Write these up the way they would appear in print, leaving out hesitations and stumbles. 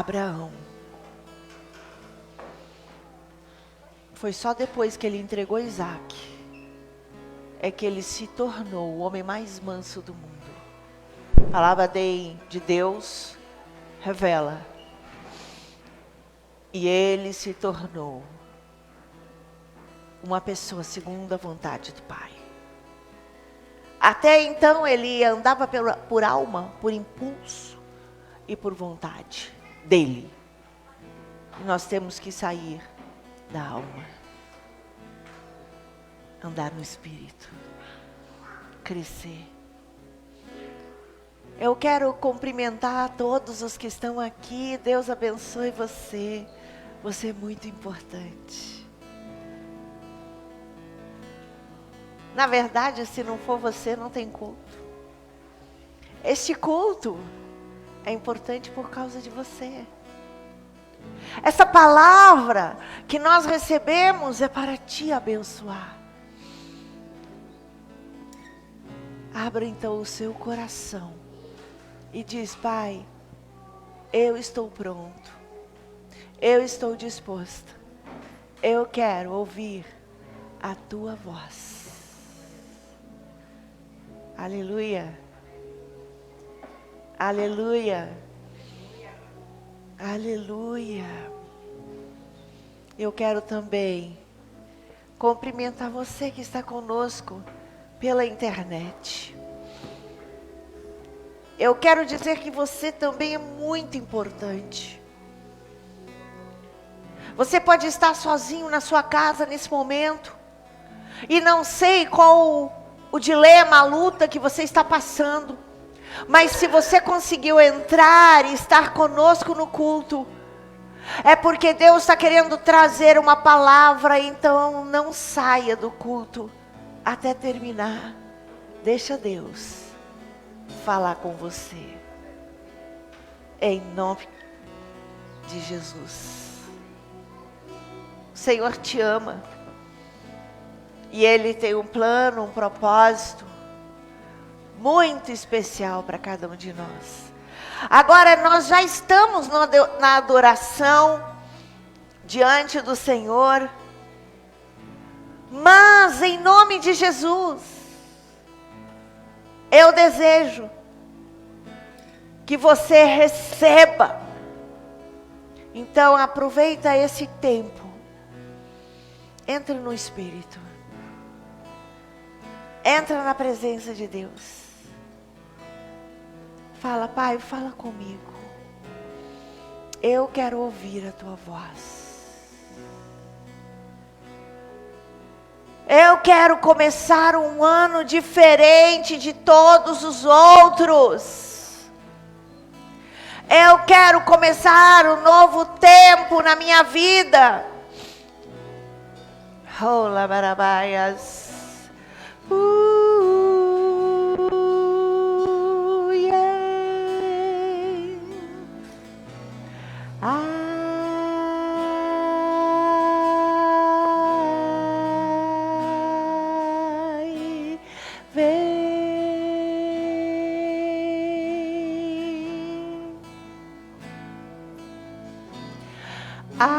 Abraão. Foi só depois que ele entregou Isaac, é que ele se tornou o homem mais manso do mundo. A palavra de Deus revela. E ele se tornou uma pessoa segundo a vontade do Pai. Até então ele andava por alma, por impulso e por vontade dele. E nós temos que sair da alma, andar no Espírito, crescer. Eu quero cumprimentar todos os que estão aqui. Deus abençoe você. Você é muito importante. Na verdade, se não for você, não tem culto. Este culto é importante por causa de você. Essa palavra que nós recebemos é para te abençoar. Abra então o seu coração e diz: Pai, eu estou pronto, eu estou disposto, eu quero ouvir a tua voz. Aleluia, aleluia, aleluia. Eu quero também cumprimentar você que está conosco pela internet. Eu quero dizer que você também é muito importante. Você pode estar sozinho na sua casa nesse momento e não sei qual o dilema, a luta que você está passando. Mas se você conseguiu entrar e estar conosco no culto, é porque Deus está querendo trazer uma palavra. Então não saia do culto até terminar. Deixa Deus falar com você. Em nome de Jesus. O Senhor te ama. E Ele tem um plano, um propósito muito especial para cada um de nós. Agora nós já estamos na adoração diante do Senhor. Mas em nome de Jesus, eu desejo que você receba. Então aproveita esse tempo. Entra no Espírito. Entra na presença de Deus. Fala: Pai, fala comigo. Eu quero ouvir a tua voz. Eu quero começar um ano diferente de todos os outros. Eu quero começar um novo tempo na minha vida. Rola barabaias. Ai, vem. Ai,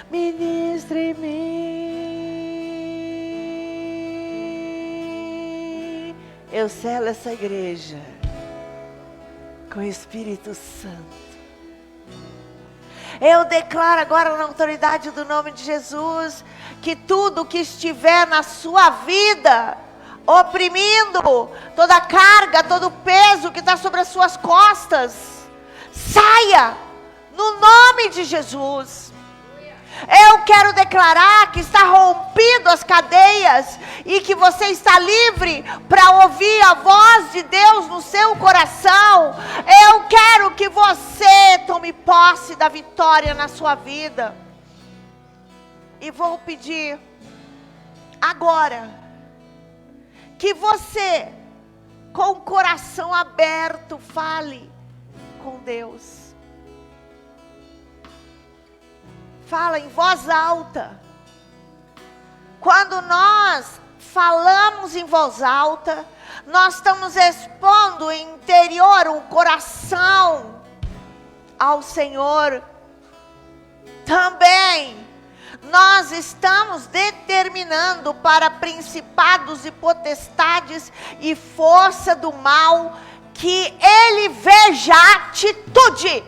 ministra em mim. Eu selo essa igreja com o Espírito Santo. Eu declaro agora na autoridade do nome de Jesus que tudo que estiver na sua vida oprimindo, toda a carga, todo o peso que está sobre as suas costas, saia no nome de Jesus. Eu quero declarar que está rompido as cadeias e que você está livre para ouvir a voz de Deus no seu coração. Eu quero que você tome posse da vitória na sua vida. E vou pedir agora que você, com o coração aberto, fale com Deus. Fala em voz alta. Quando nós falamos em voz alta, nós estamos expondo o interior, o coração ao Senhor. Também nós estamos determinando para principados e potestades e força do mal que ele veja a atitude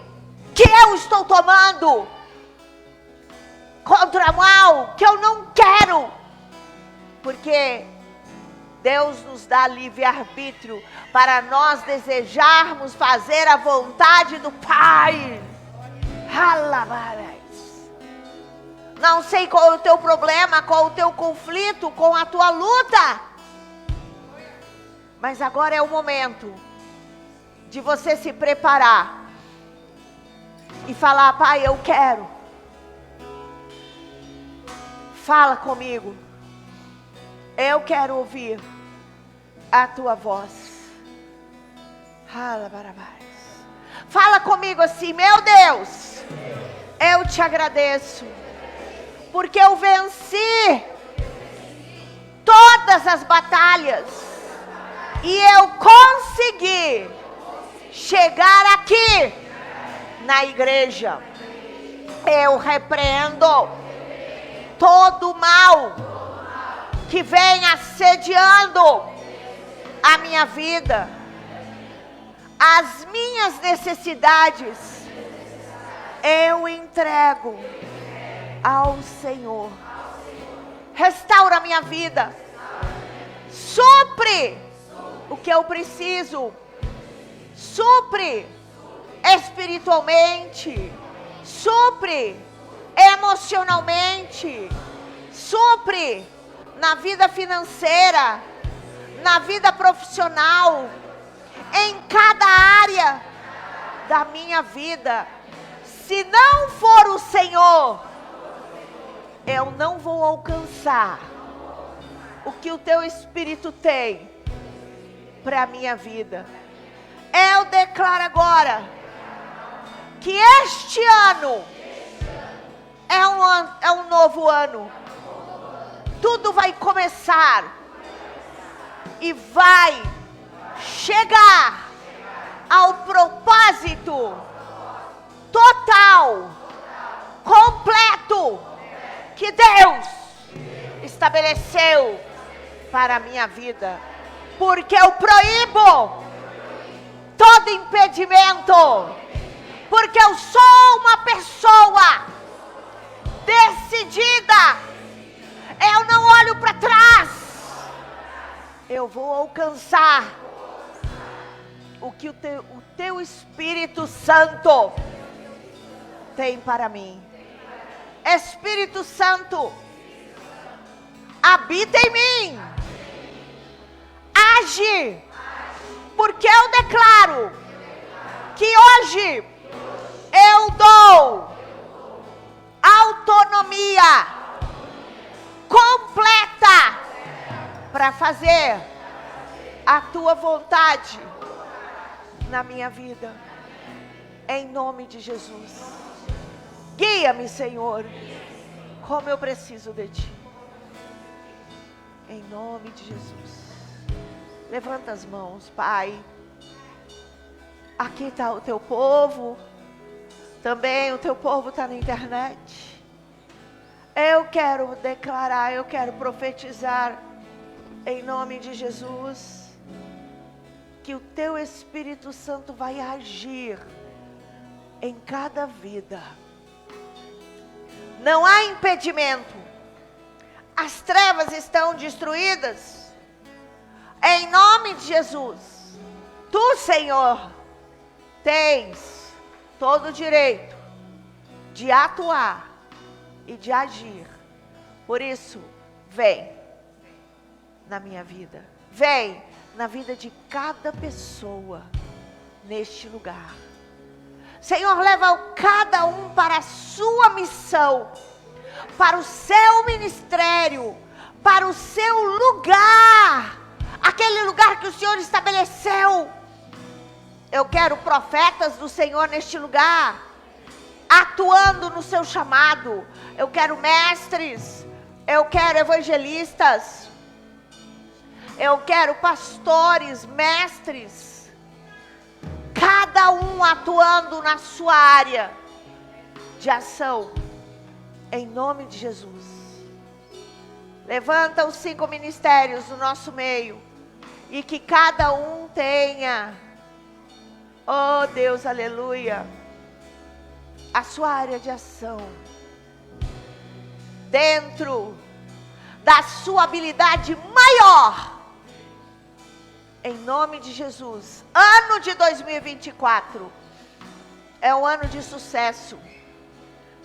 que eu estou tomando contra o mal, que eu não quero, porque Deus nos dá livre-arbítrio para nós desejarmos fazer a vontade do Pai. Alabarais. Não sei qual é o teu problema, qual é o teu conflito, com a tua luta, mas agora é o momento de você se preparar e falar: Pai, eu quero. Fala comigo. Eu quero ouvir a tua voz. Fala comigo assim: meu Deus, eu te agradeço, porque eu venci todas as batalhas e eu consegui chegar aqui na igreja. Eu repreendo todo o mal que vem assediando a minha vida, as minhas necessidades, eu entrego ao Senhor. Restaura a minha vida, supre o que eu preciso, supre espiritualmente, supre emocionalmente, supre na vida financeira, na vida profissional, em cada área da minha vida. Se não for o Senhor, eu não vou alcançar o que o teu Espírito tem para a minha vida. Eu declaro agora que este ano é um novo ano. Tudo vai começar e vai chegar ao propósito total, completo, que Deus estabeleceu para a minha vida. Porque eu proíbo todo impedimento, porque eu sou uma pessoa decidida. Eu não olho para trás. Eu vou alcançar o que o teu Espírito Santo tem para mim. Espírito Santo, habita em mim. Age, porque eu declaro que hoje eu dou autonomia completa para fazer a tua vontade na minha vida, em nome de Jesus. Guia-me, Senhor, como eu preciso de Ti, em nome de Jesus. Levanta as mãos, Pai. Aqui está o Teu povo, também o Teu povo está na internet. Eu quero declarar, eu quero profetizar, em nome de Jesus, que o Teu Espírito Santo vai agir em cada vida. Não há impedimento. As trevas estão destruídas. Em nome de Jesus. Tu, Senhor, tens todo o direito de atuar e de agir. Por isso, vem na minha vida. Vem na vida de cada pessoa neste lugar. Senhor, leva cada um para a sua missão, para o seu ministério, para o seu lugar, aquele lugar que o Senhor estabeleceu. Eu quero profetas do Senhor neste lugar, atuando no seu chamado. Eu quero mestres, eu quero evangelistas, Eu quero pastores, mestres, cada um atuando na sua área de ação, em nome de Jesus. Levanta os 5 ministérios do nosso meio, e que cada um tenha, oh Deus, aleluia, a sua área de ação, dentro da sua habilidade maior, em nome de Jesus. Ano de 2024 é um ano de sucesso,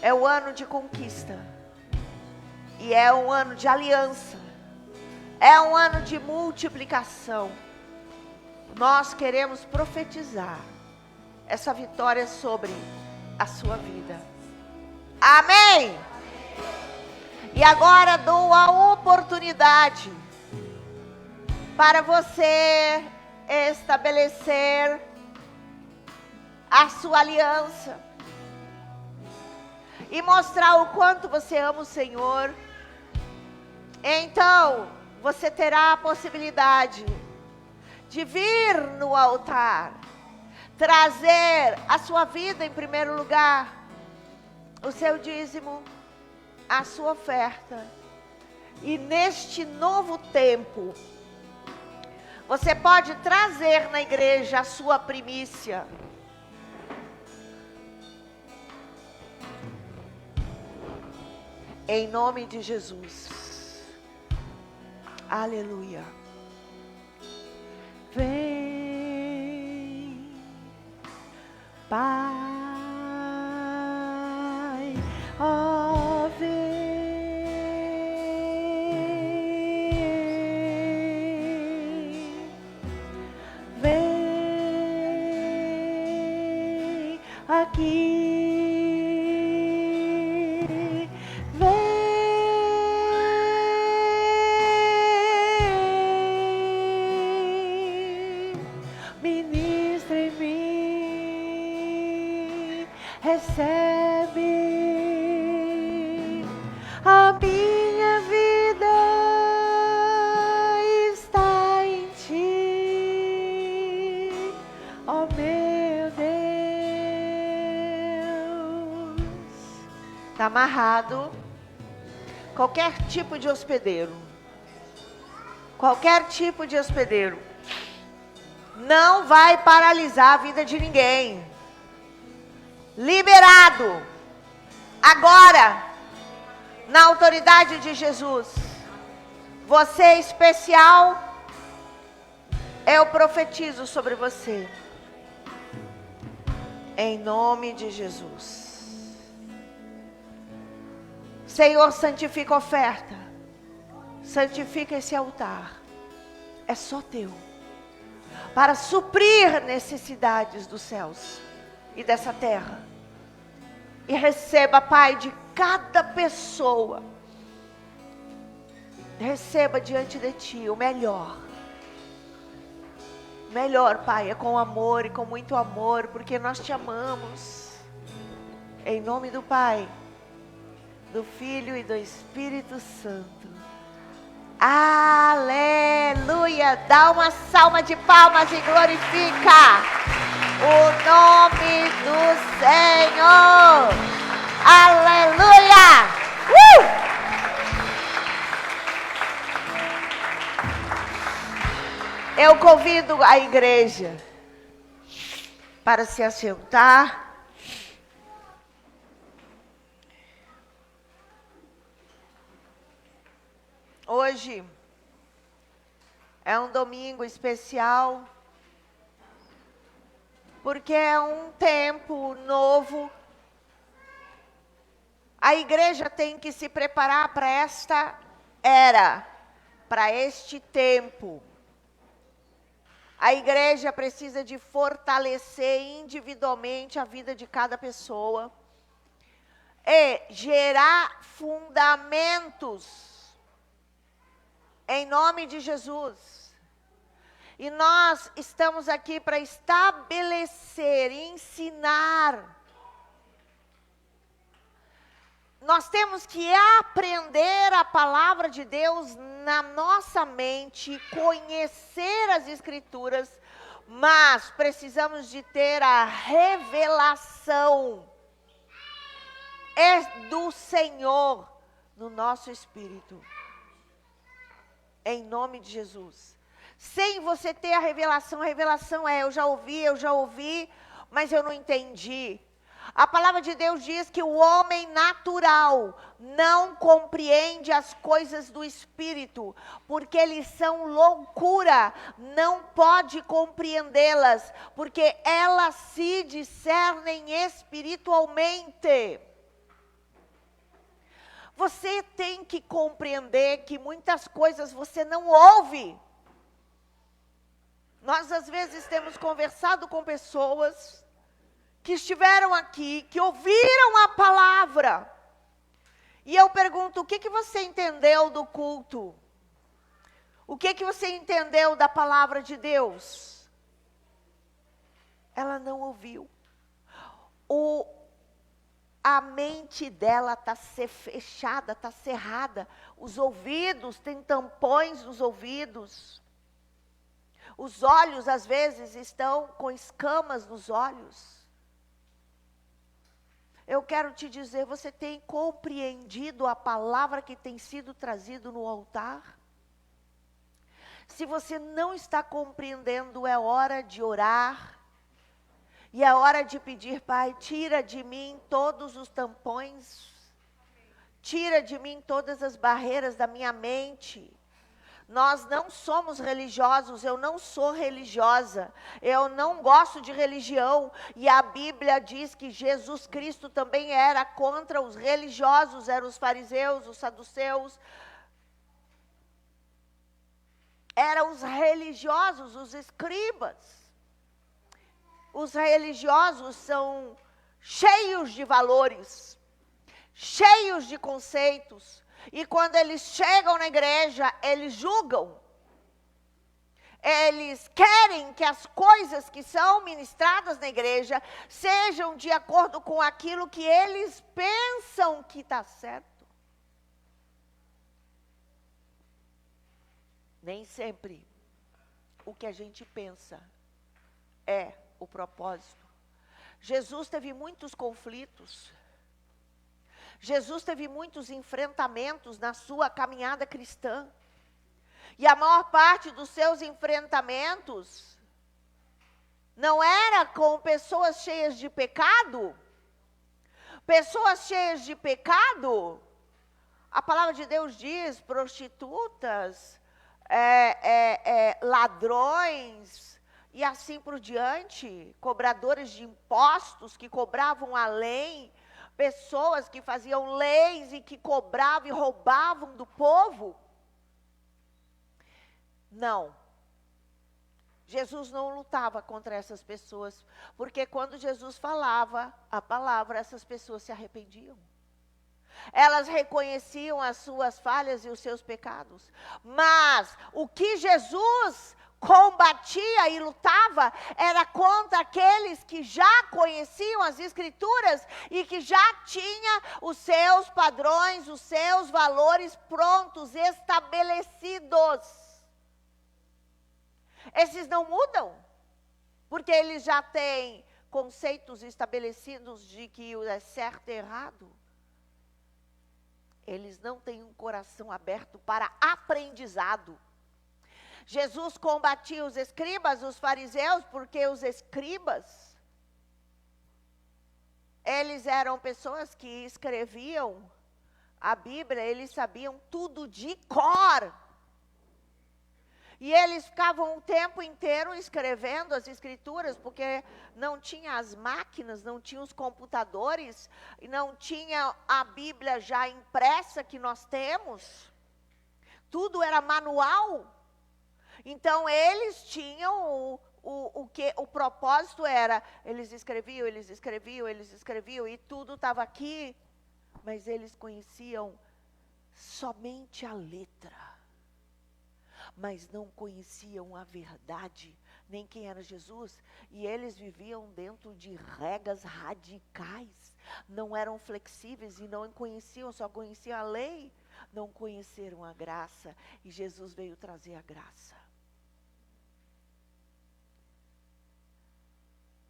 é um ano de conquista, e é um ano de aliança, é um ano de multiplicação. Nós queremos profetizar essa vitória sobre a sua vida. Amém? E agora dou a oportunidade para você estabelecer a sua aliança e mostrar o quanto você ama o Senhor. Então, você terá a possibilidade de vir no altar, trazer a sua vida em primeiro lugar, o seu dízimo, a sua oferta. E neste novo tempo, você pode trazer na igreja a sua primícia. Em nome de Jesus. Aleluia. Vem, Pai, ó, vem aqui. Recebe a minha vida, está em ti, ó meu Deus. Está amarrado qualquer tipo de hospedeiro, não vai paralisar a vida de ninguém. Liberado, agora, na autoridade de Jesus. Você é especial, eu profetizo sobre você, em nome de Jesus. Senhor, santifica a oferta, santifica esse altar, é só teu, para suprir necessidades dos céus e dessa terra. E receba, Pai, de cada pessoa, receba diante de ti o melhor. Melhor, Pai, é com amor e com muito amor, porque nós te amamos. Em nome do Pai, do Filho e do Espírito Santo. Aleluia! Dá uma salva de palmas e glorifica o nome do Senhor. Aleluia! Eu convido a igreja para se assentar. Hoje é um domingo especial, porque é um tempo novo. A igreja tem que se preparar para esta era, para este tempo. A igreja precisa de fortalecer individualmente a vida de cada pessoa e gerar fundamentos em nome de Jesus. E nós estamos aqui para estabelecer, ensinar. Nós temos que aprender a palavra de Deus na nossa mente, conhecer as Escrituras, mas precisamos de ter a revelação do Senhor no nosso espírito. Em nome de Jesus. Sem você ter a revelação é, eu já ouvi, mas eu não entendi. A palavra de Deus diz que o homem natural não compreende as coisas do Espírito, porque eles são loucura, não pode compreendê-las, porque elas se discernem espiritualmente. Você tem que compreender que muitas coisas você não ouve. Nós às vezes temos conversado com pessoas que estiveram aqui, que ouviram a palavra. E eu pergunto, o que você entendeu do culto? O que você entendeu da palavra de Deus? Ela não ouviu. A mente dela está fechada, está cerrada. Os ouvidos, tem tampões nos ouvidos. Os olhos, às vezes, estão com escamas nos olhos. Eu quero te dizer, você tem compreendido a palavra que tem sido trazida no altar? Se você não está compreendendo, é hora de orar. E é hora de pedir, Pai, tira de mim todos os tampões. Tira de mim todas as barreiras da minha mente. Nós não somos religiosos, eu não sou religiosa, eu não gosto de religião, e a Bíblia diz que Jesus Cristo também era contra os religiosos, eram os fariseus, os saduceus, eram os religiosos, os escribas. Os religiosos são cheios de valores, cheios de conceitos. E quando eles chegam na igreja, eles julgam. Eles querem que as coisas que são ministradas na igreja sejam de acordo com aquilo que eles pensam que está certo. Nem sempre o que a gente pensa é o propósito. Jesus teve muitos conflitos. Jesus teve muitos enfrentamentos na sua caminhada cristã. E a maior parte dos seus enfrentamentos não era com pessoas cheias de pecado. Pessoas cheias de pecado, a palavra de Deus diz, prostitutas, ladrões, e assim por diante, cobradores de impostos que cobravam além, pessoas que faziam leis e que cobravam e roubavam do povo. Não. Jesus não lutava contra essas pessoas, porque quando Jesus falava a palavra, essas pessoas se arrependiam. Elas reconheciam as suas falhas e os seus pecados. Mas o que Jesus combatia e lutava era contra aqueles que já conheciam as Escrituras e que já tinham os seus padrões, os seus valores prontos, estabelecidos. Esses não mudam, porque eles já têm conceitos estabelecidos de que o é certo e errado. Eles não têm um coração aberto para aprendizado. Jesus combatia os escribas, os fariseus, porque os escribas, eles eram pessoas que escreviam a Bíblia, eles sabiam tudo de cor. E eles ficavam o tempo inteiro escrevendo as Escrituras, porque não tinha as máquinas, não tinha os computadores, e não tinha a Bíblia já impressa que nós temos. Tudo era manual. Então, eles tinham o propósito era, eles escreviam, e tudo estava aqui, mas eles conheciam somente a letra, mas não conheciam a verdade nem quem era Jesus, e eles viviam dentro de regras radicais, não eram flexíveis e não conheciam, só conheciam a lei, não conheceram a graça, e Jesus veio trazer a graça.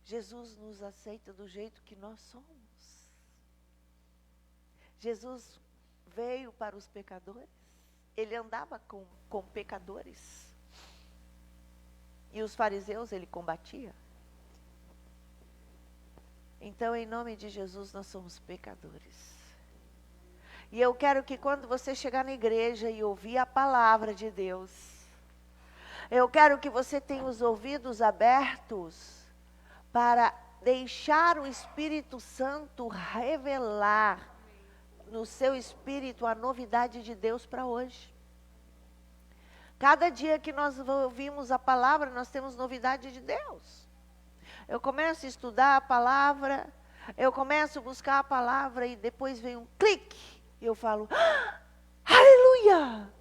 Jesus nos aceita do jeito que nós somos. Jesus veio para os pecadores, ele andava com pecadores. E os fariseus ele combatia. Então, em nome de Jesus, nós somos pecadores. E eu quero que quando você chegar na igreja e ouvir a palavra de Deus, eu quero que você tenha os ouvidos abertos para deixar o Espírito Santo revelar no seu espírito a novidade de Deus para hoje. Cada dia que nós ouvimos a palavra, nós temos novidade de Deus. Eu começo a estudar a palavra, eu começo a buscar a palavra e depois vem um clique. E eu falo, aleluia!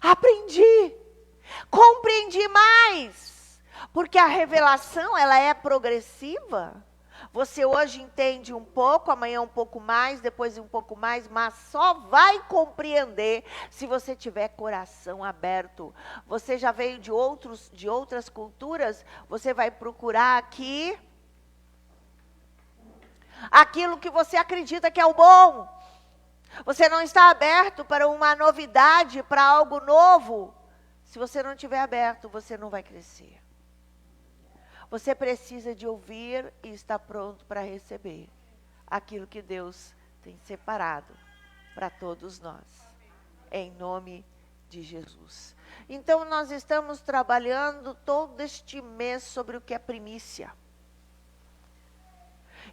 Aprendi, compreendi mais. Porque a revelação, ela é progressiva. Você hoje entende um pouco, amanhã um pouco mais, depois um pouco mais, mas só vai compreender se você tiver coração aberto. Você já veio de outras culturas, você vai procurar aqui aquilo que você acredita que é o bom. Você não está aberto para uma novidade, para algo novo. Se você não estiver aberto, você não vai crescer. Você precisa de ouvir e estar pronto para receber aquilo que Deus tem separado para todos nós, em nome de Jesus. Então, nós estamos trabalhando todo este mês sobre o que é primícia.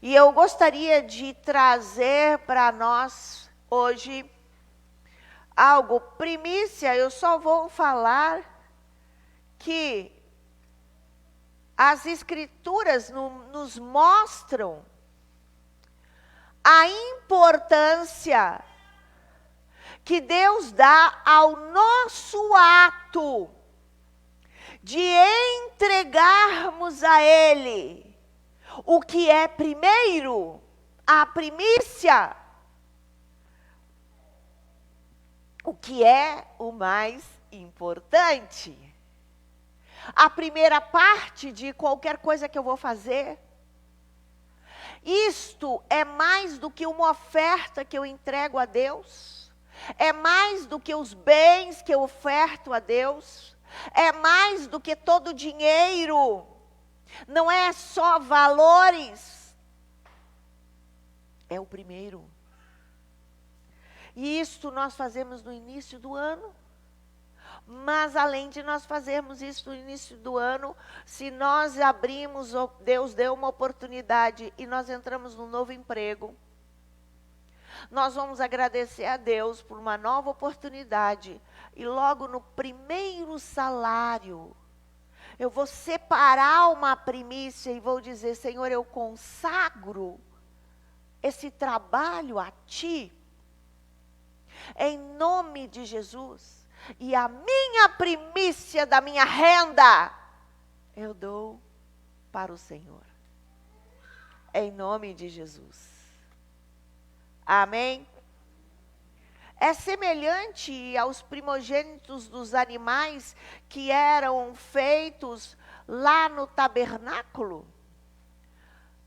E eu gostaria de trazer para nós hoje algo. Primícia, eu só vou falar que as Escrituras nos mostram a importância que Deus dá ao nosso ato de entregarmos a Ele o que é primeiro, a primícia, o que é o mais importante. A primeira parte de qualquer coisa que eu vou fazer. Isto é mais do que uma oferta que eu entrego a Deus. É mais do que os bens que eu oferto a Deus. É mais do que todo o dinheiro. Não é só valores. É o primeiro. E isto nós fazemos no início do ano. Mas além de nós fazermos isso no início do ano, se nós abrimos, Deus deu uma oportunidade e nós entramos num novo emprego, nós vamos agradecer a Deus por uma nova oportunidade. E logo no primeiro salário, eu vou separar uma primícia e vou dizer, Senhor, eu consagro esse trabalho a Ti, em nome de Jesus. E a minha primícia da minha renda, eu dou para o Senhor. Em nome de Jesus. Amém? É semelhante aos primogênitos dos animais que eram feitos lá no tabernáculo.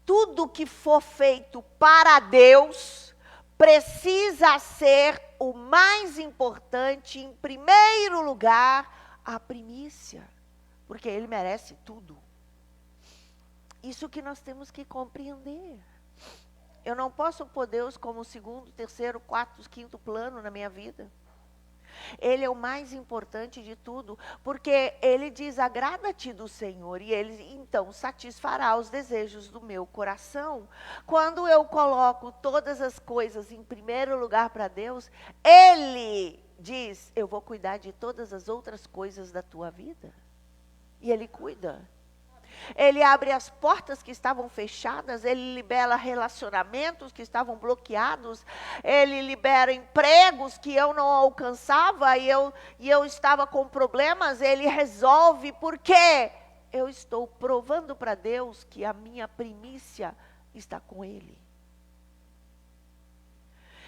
Tudo que for feito para Deus precisa ser o mais importante, em primeiro lugar, a primícia, porque Ele merece tudo. Isso que nós temos que compreender. Eu não posso pôr Deus como segundo, terceiro, quarto, quinto plano na minha vida. Ele é o mais importante de tudo, porque Ele diz, agrada-te do Senhor, e Ele então satisfará os desejos do meu coração. Quando eu coloco todas as coisas em primeiro lugar para Deus, Ele diz, eu vou cuidar de todas as outras coisas da tua vida. E Ele cuida. Ele abre as portas que estavam fechadas, Ele libera relacionamentos que estavam bloqueados, Ele libera empregos que eu não alcançava e eu estava com problemas, Ele resolve, porque eu estou provando para Deus que a minha primícia está com Ele.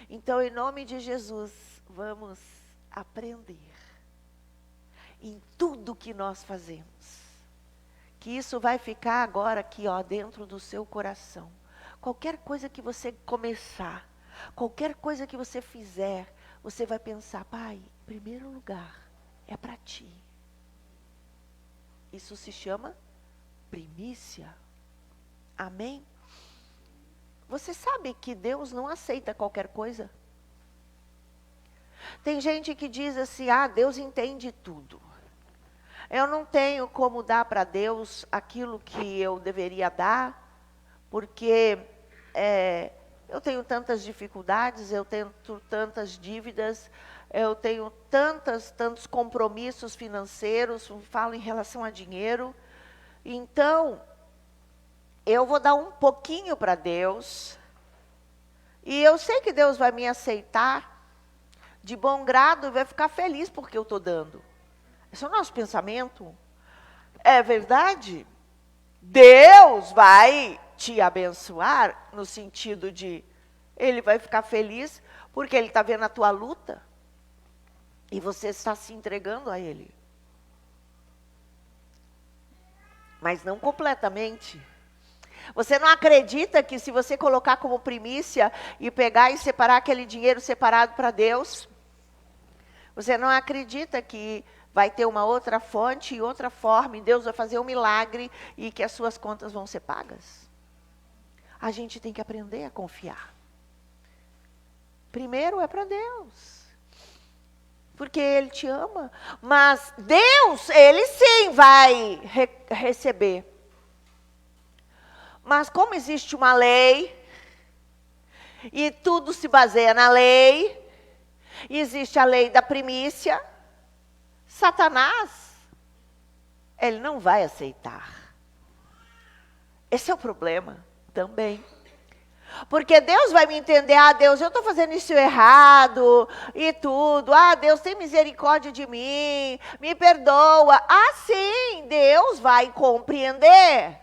Então, em nome de Jesus, vamos aprender em tudo que nós fazemos. Que isso vai ficar agora aqui, ó, dentro do seu coração. Qualquer coisa que você começar, qualquer coisa que você fizer, você vai pensar, Pai, em primeiro lugar, é para Ti. Isso se chama primícia. Amém? Você sabe que Deus não aceita qualquer coisa? Tem gente que diz assim, Deus entende tudo. Eu não tenho como dar para Deus aquilo que eu deveria dar, porque eu tenho tantas dificuldades, eu tenho tantas dívidas, eu tenho tantos compromissos financeiros, falo em relação a dinheiro. Então, eu vou dar um pouquinho para Deus, e eu sei que Deus vai me aceitar de bom grado e vai ficar feliz porque eu estou dando. Esse é o nosso pensamento. É verdade? Deus vai te abençoar no sentido de Ele vai ficar feliz porque Ele está vendo a tua luta e você está se entregando a Ele. Mas não completamente. Você não acredita que se você colocar como primícia e pegar e separar aquele dinheiro separado para Deus, você não acredita que vai ter uma outra fonte e outra forma, e Deus vai fazer um milagre e que as suas contas vão ser pagas? A gente tem que aprender a confiar. Primeiro é para Deus, porque Ele te ama, mas Deus, Ele sim vai receber. Mas como existe uma lei, e tudo se baseia na lei, existe a lei da primícia, Satanás, ele não vai aceitar. Esse é o problema também. Porque Deus vai me entender, Deus, eu estou fazendo isso errado e tudo. Deus, tem misericórdia de mim, me perdoa. Sim, Deus vai compreender.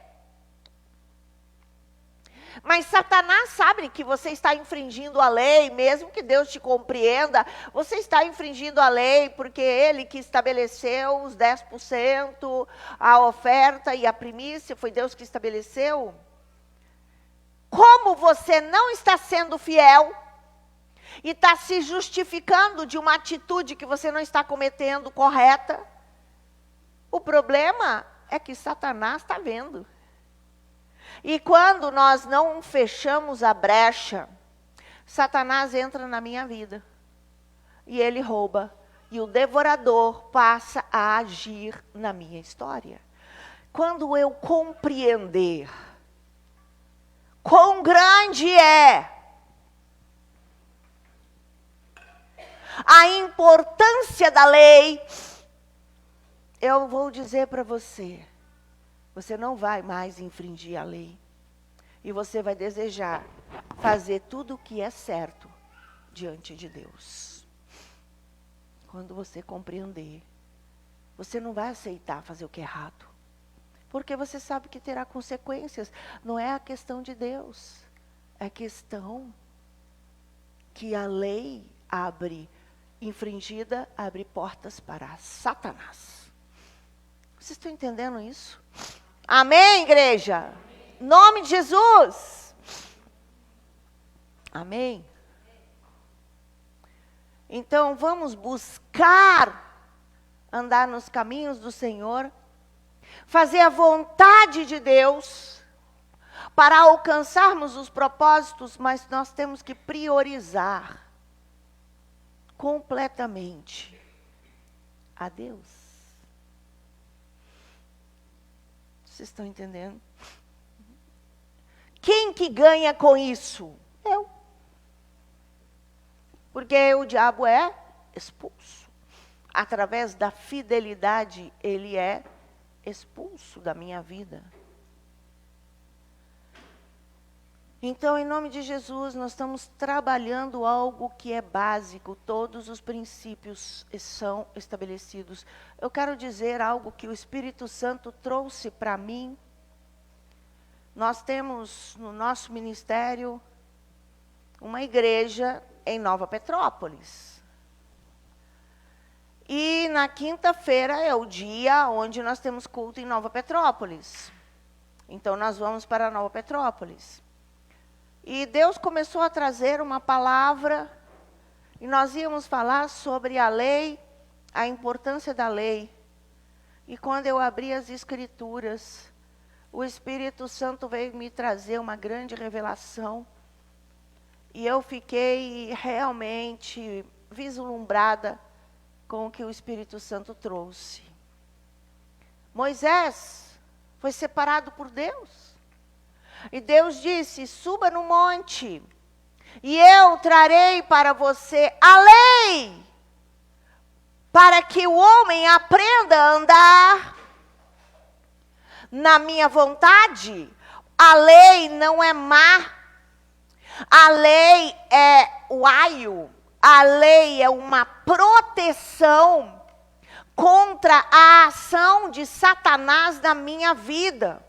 Mas Satanás sabe que você está infringindo a lei, mesmo que Deus te compreenda, você está infringindo a lei, porque Ele que estabeleceu os 10%, a oferta e a primícia, foi Deus que estabeleceu. Como você não está sendo fiel e está se justificando de uma atitude que você não está cometendo correta, o problema é que Satanás está vendo. E quando nós não fechamos a brecha, Satanás entra na minha vida. E ele rouba. E o devorador passa a agir na minha história. Quando eu compreender quão grande é a importância da lei, eu vou dizer para você, você não vai mais infringir a lei. E você vai desejar fazer tudo o que é certo diante de Deus. Quando você compreender, você não vai aceitar fazer o que é errado. Porque você sabe que terá consequências. Não é a questão de Deus. É a questão que a lei infringida, abre portas para Satanás. Vocês estão entendendo isso? Amém, igreja? Em nome de Jesus. Amém? Então, vamos buscar andar nos caminhos do Senhor, fazer a vontade de Deus, para alcançarmos os propósitos, mas nós temos que priorizar completamente a Deus. Vocês estão entendendo? Quem que ganha com isso? Eu. Porque o diabo é expulso. Através da fidelidade, ele é expulso da minha vida. Então, em nome de Jesus, nós estamos trabalhando algo que é básico, todos os princípios são estabelecidos. Eu quero dizer algo que o Espírito Santo trouxe para mim. Nós temos no nosso ministério uma igreja em Nova Petrópolis. E na quinta-feira é o dia onde nós temos culto em Nova Petrópolis. Então nós vamos para Nova Petrópolis. E Deus começou a trazer uma palavra, e nós íamos falar sobre a lei, a importância da lei. E quando eu abri as Escrituras, o Espírito Santo veio me trazer uma grande revelação. E eu fiquei realmente vislumbrada com o que o Espírito Santo trouxe. Moisés foi separado por Deus. E Deus disse: suba no monte, e eu trarei para você a lei, para que o homem aprenda a andar na minha vontade. A lei não é má, a lei é o aio, a lei é uma proteção contra a ação de Satanás na minha vida.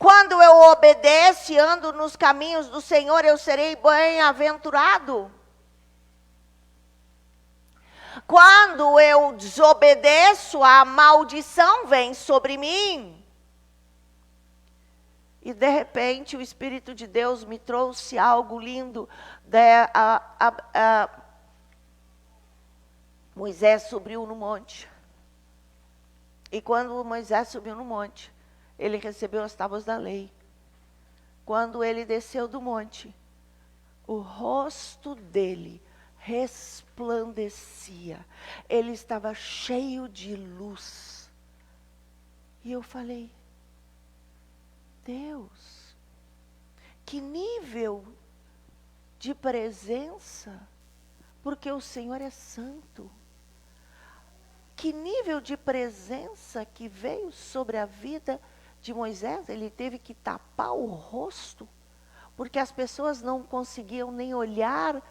Quando eu obedeço e ando nos caminhos do Senhor, eu serei bem-aventurado. Quando eu desobedeço, a maldição vem sobre mim. E de repente o Espírito de Deus me trouxe algo lindo. Moisés subiu no monte. E quando Moisés subiu no monte, ele recebeu as tábuas da lei. Quando ele desceu do monte, o rosto dele resplandecia. Ele estava cheio de luz. E eu falei: Deus, que nível de presença, porque o Senhor é santo. Que nível de presença que veio sobre a vida de Moisés. Ele teve que tapar o rosto, porque as pessoas não conseguiam nem olhar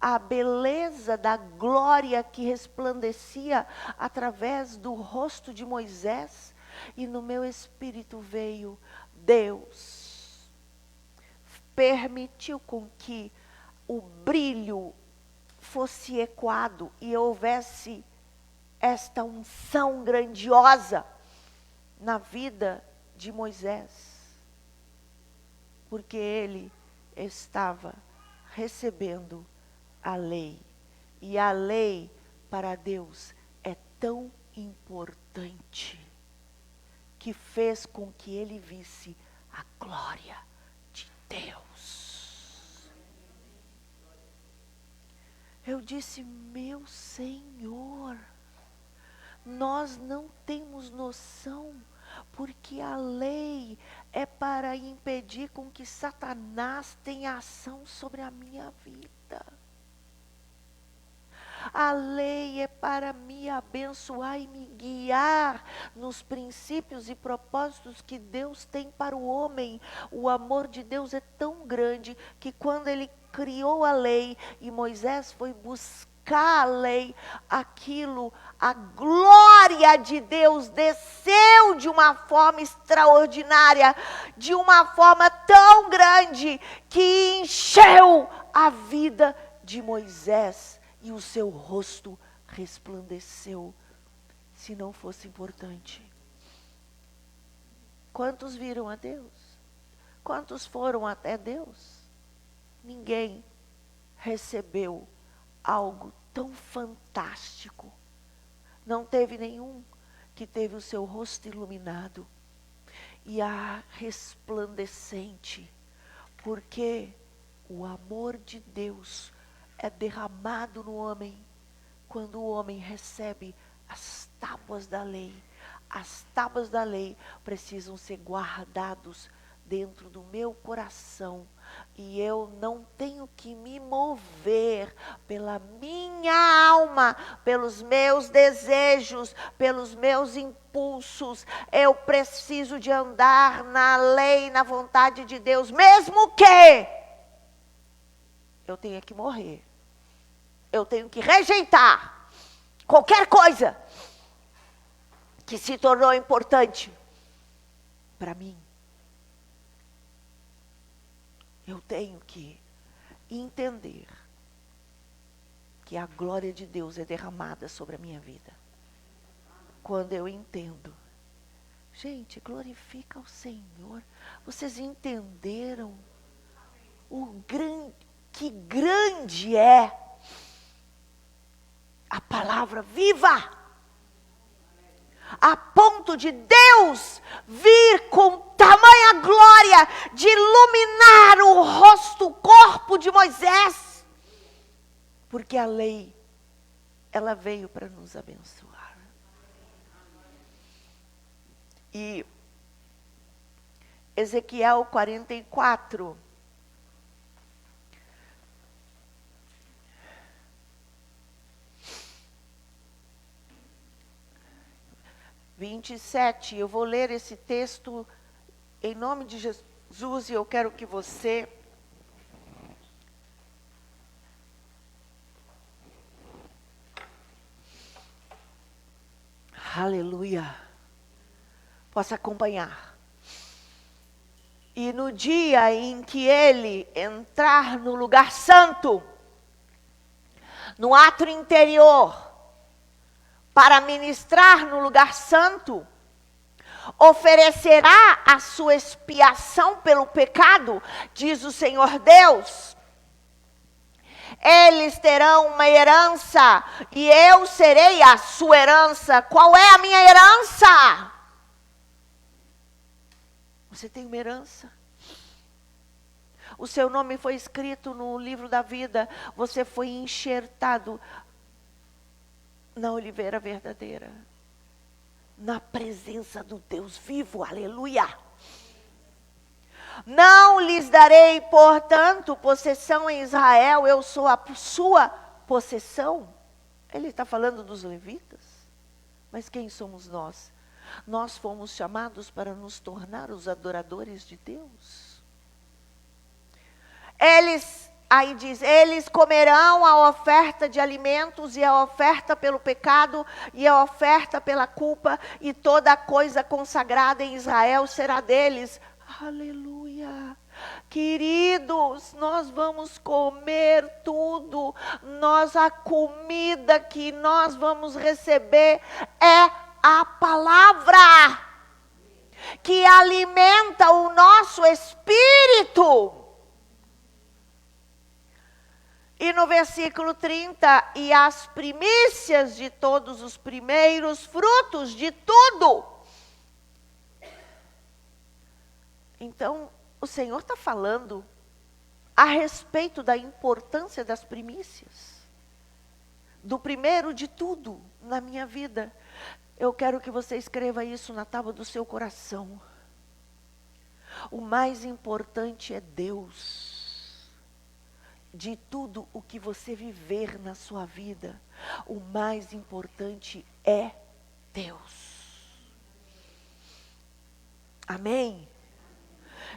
a beleza da glória que resplandecia através do rosto de Moisés. E no meu espírito veio: Deus permitiu com que o brilho fosse ecoado e houvesse esta unção grandiosa na vida de Moisés, porque ele estava recebendo a lei. E a lei para Deus é tão importante que fez com que ele visse a glória de Deus. Eu disse: meu Senhor, nós não temos noção, porque a lei é para impedir com que Satanás tenha ação sobre a minha vida. A lei é para me abençoar e me guiar nos princípios e propósitos que Deus tem para o homem. O amor de Deus é tão grande que quando ele criou a lei e Moisés foi buscar a lei, a glória de Deus desceu de uma forma extraordinária, de uma forma tão grande que encheu a vida de Moisés. E o seu rosto resplandeceu. Se não fosse importante. Quantos viram a Deus? Quantos foram até Deus? Ninguém recebeu algo tão fantástico. Não teve nenhum que teve o seu rosto iluminado. E a resplandecente. Porque o amor de Deus é derramado no homem quando o homem recebe as tábuas da lei. As tábuas da lei precisam ser guardados dentro do meu coração, E eu não tenho que me mover pela minha alma, pelos meus desejos, pelos meus impulsos. Eu preciso de andar na lei, na vontade de Deus, mesmo que eu tenha que morrer. Eu tenho que rejeitar qualquer coisa que se tornou importante para mim. Eu tenho que entender que a glória de Deus é derramada sobre a minha vida. Quando eu entendo. Gente, glorifica o Senhor. Vocês entenderam que grande é a palavra viva? A ponto de Deus vir com tamanha glória de iluminar o rosto, o corpo de Moisés. Porque a lei, ela veio para nos abençoar. E Ezequiel 44. Eu vou ler esse texto em nome de Jesus e eu quero que você aleluia, possa acompanhar. E no dia em que ele entrar no lugar santo, no átrio interior, para ministrar no lugar santo, oferecerá a sua expiação pelo pecado, diz o Senhor Deus. Eles terão uma herança e eu serei a sua herança. Qual é a minha herança? Você tem uma herança. O seu nome foi escrito no livro da vida. Você foi enxertado na oliveira verdadeira, na presença do Deus vivo, aleluia. Não lhes darei, portanto, possessão em Israel, eu sou a sua possessão. Ele está falando dos levitas, mas quem somos nós? Nós fomos chamados para nos tornar os adoradores de Deus. Aí diz, eles comerão a oferta de alimentos e a oferta pelo pecado e a oferta pela culpa e toda coisa consagrada em Israel será deles. Aleluia. Queridos, nós vamos comer tudo. A comida que nós vamos receber é a palavra que alimenta o nosso espírito. E no versículo 30, e as primícias de todos os primeiros frutos de tudo. Então, o Senhor está falando a respeito da importância das primícias. Do primeiro de tudo na minha vida. Eu quero que você escreva isso na tábua do seu coração. O mais importante é Deus. De tudo o que você viver na sua vida, o mais importante é Deus. Amém?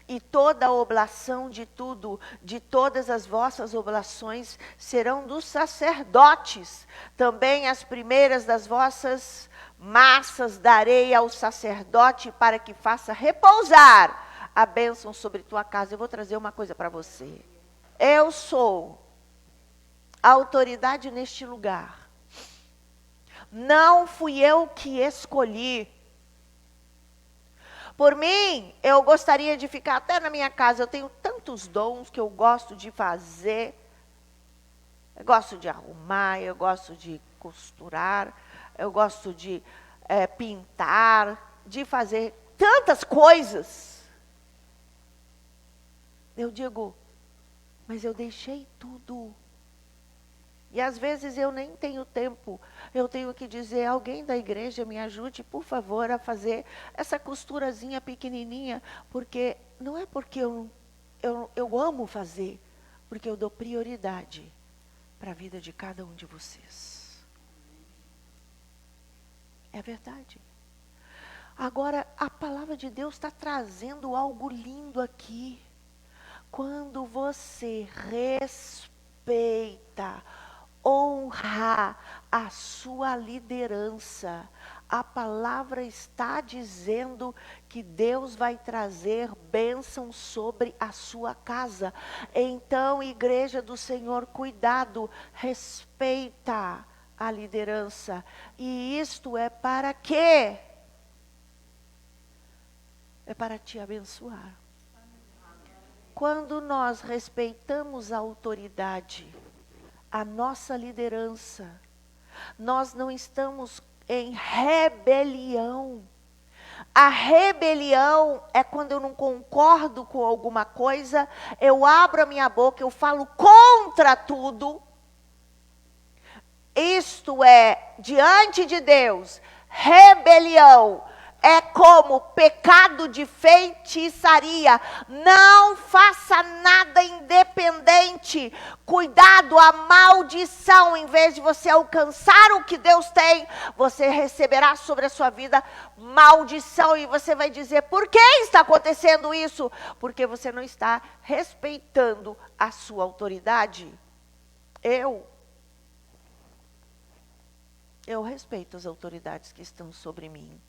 E toda a oblação de tudo, de todas as vossas oblações, serão dos sacerdotes. Também as primeiras das vossas massas darei ao sacerdote para que faça repousar a bênção sobre tua casa. Eu vou trazer uma coisa para você. Eu sou a autoridade neste lugar. Não fui eu que escolhi. Por mim, eu gostaria de ficar até na minha casa. Eu tenho tantos dons que eu gosto de fazer. Eu gosto de arrumar, eu gosto de costurar, eu gosto de pintar, de fazer tantas coisas. Eu digo, mas eu deixei tudo. E às vezes eu nem tenho tempo. Eu tenho que dizer, alguém da igreja me ajude, por favor, a fazer essa costurazinha pequenininha. Porque não é porque eu amo fazer, porque eu dou prioridade para a vida de cada um de vocês. É verdade. Agora, a palavra de Deus está trazendo algo lindo aqui. Quando você respeita, honra a sua liderança, a palavra está dizendo que Deus vai trazer bênção sobre a sua casa. Então, igreja do Senhor, cuidado, respeita a liderança. E isto é para quê? É para te abençoar. Quando nós respeitamos a autoridade, a nossa liderança, nós não estamos em rebelião. A rebelião é quando eu não concordo com alguma coisa, eu abro a minha boca, eu falo contra tudo. Isto é, diante de Deus, rebelião é como pecado de feitiçaria. Não faça nada independente. Cuidado, a maldição, em vez de você alcançar o que Deus tem, você receberá sobre a sua vida maldição. E você vai dizer, por que está acontecendo isso? Porque você não está respeitando a sua autoridade. Eu respeito as autoridades que estão sobre mim.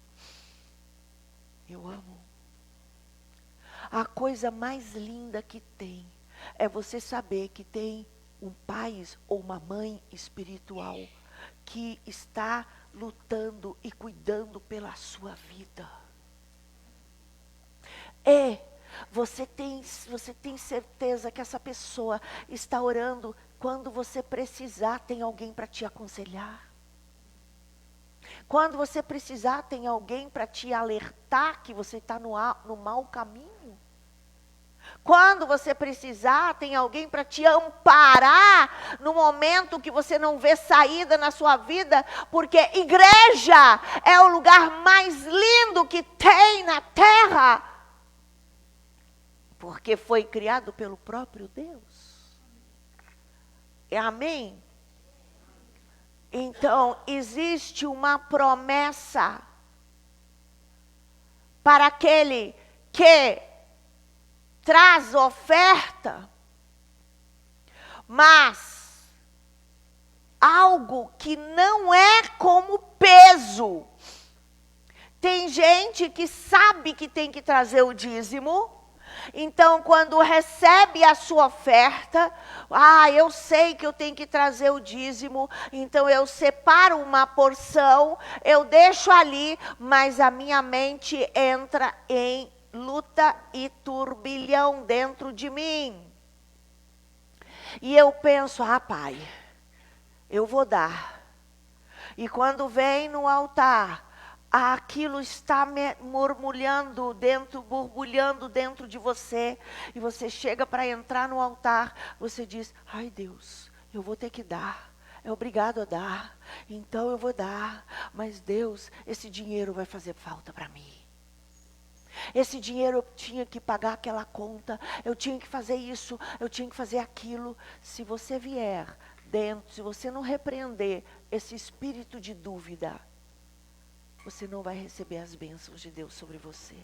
Eu amo. A coisa mais linda que tem é você saber que tem um pai ou uma mãe espiritual que está lutando e cuidando pela sua vida. Você tem certeza que essa pessoa está orando quando você precisar, tem alguém para te aconselhar. Quando você precisar, tem alguém para te alertar que você está no mau caminho. Quando você precisar, tem alguém para te amparar no momento que você não vê saída na sua vida. Porque igreja é o lugar mais lindo que tem na terra. Porque foi criado pelo próprio Deus. Amém? Então, existe uma promessa para aquele que traz oferta, mas algo que não é como peso. Tem gente que sabe que tem que trazer o dízimo. Então, quando recebe a sua oferta, eu sei que eu tenho que trazer o dízimo, então eu separo uma porção, eu deixo ali, mas a minha mente entra em luta e turbilhão dentro de mim. E eu penso, Pai, eu vou dar. E quando vem no altar, aquilo está borbulhando dentro de você, e você chega para entrar no altar, você diz, ai Deus, eu vou ter que dar, é obrigado a dar, então eu vou dar, mas Deus, esse dinheiro vai fazer falta para mim. Esse dinheiro eu tinha que pagar aquela conta, eu tinha que fazer isso, eu tinha que fazer aquilo. Se você vier dentro, se você não repreender esse espírito de dúvida, você não vai receber as bênçãos de Deus sobre você.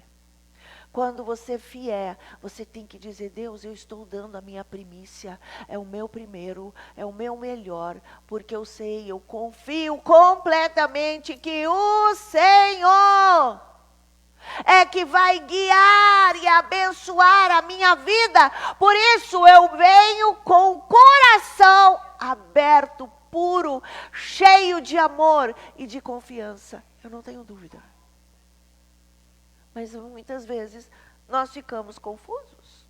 Quando você vier, você tem que dizer, Deus, eu estou dando a minha primícia, é o meu primeiro, é o meu melhor, porque eu sei, eu confio completamente que o Senhor é que vai guiar e abençoar a minha vida. Por isso eu venho com o coração aberto, puro, cheio de amor e de confiança. Eu não tenho dúvida. Mas muitas vezes nós ficamos confusos.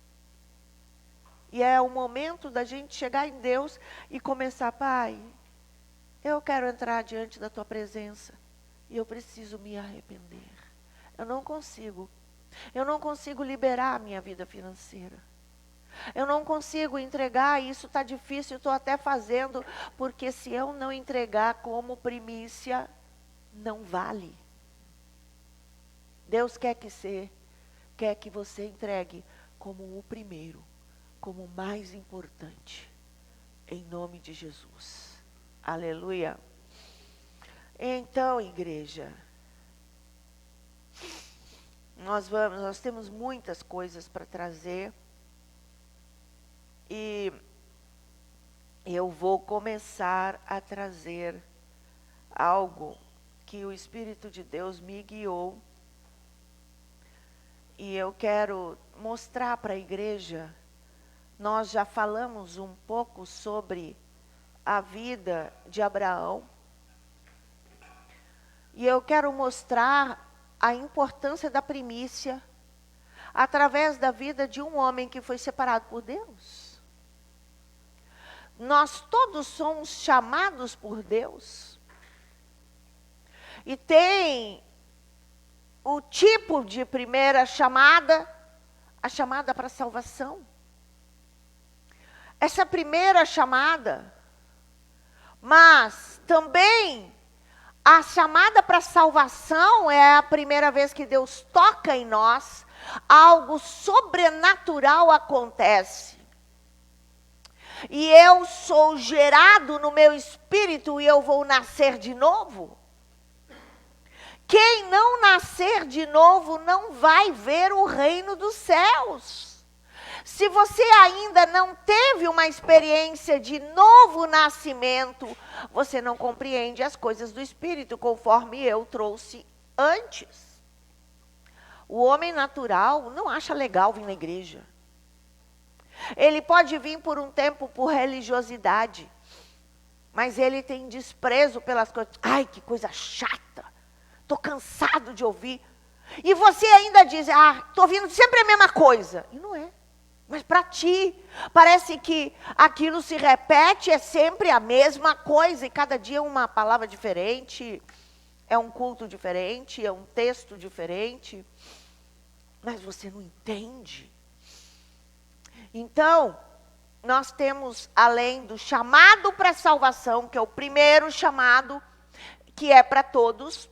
E é o momento da gente chegar em Deus e começar, Pai, eu quero entrar diante da Tua presença e eu preciso me arrepender. Eu não consigo liberar a minha vida financeira. Eu não consigo entregar, isso está difícil, eu estou até fazendo, porque se eu não entregar como primícia, não vale. Deus quer que você entregue como o primeiro, como mais importante. Em nome de Jesus. Aleluia. Então, igreja, nós temos muitas coisas para trazer. E eu vou começar a trazer algo que o Espírito de Deus me guiou. E eu quero mostrar para a igreja. Nós já falamos um pouco sobre a vida de Abraão. E eu quero mostrar a importância da primícia através da vida de um homem que foi separado por Deus. Nós todos somos chamados por Deus. E tem o tipo de primeira chamada, a chamada para a salvação. Essa primeira chamada, mas também a chamada para a salvação é a primeira vez que Deus toca em nós, algo sobrenatural acontece. E eu sou gerado no meu espírito e eu vou nascer de novo. Quem não nascer de novo não vai ver o reino dos céus. Se você ainda não teve uma experiência de novo nascimento, você não compreende as coisas do Espírito, conforme eu trouxe antes. O homem natural não acha legal vir na igreja. Ele pode vir por um tempo por religiosidade, mas ele tem desprezo pelas coisas. Ai, que coisa chata, estou cansado de ouvir. E você ainda diz, estou ouvindo sempre a mesma coisa. E não é. Mas para ti, parece que aquilo se repete, é sempre a mesma coisa. E cada dia é uma palavra diferente, é um culto diferente, é um texto diferente. Mas você não entende. Então, nós temos, além do chamado para a salvação, que é o primeiro chamado, que é para todos.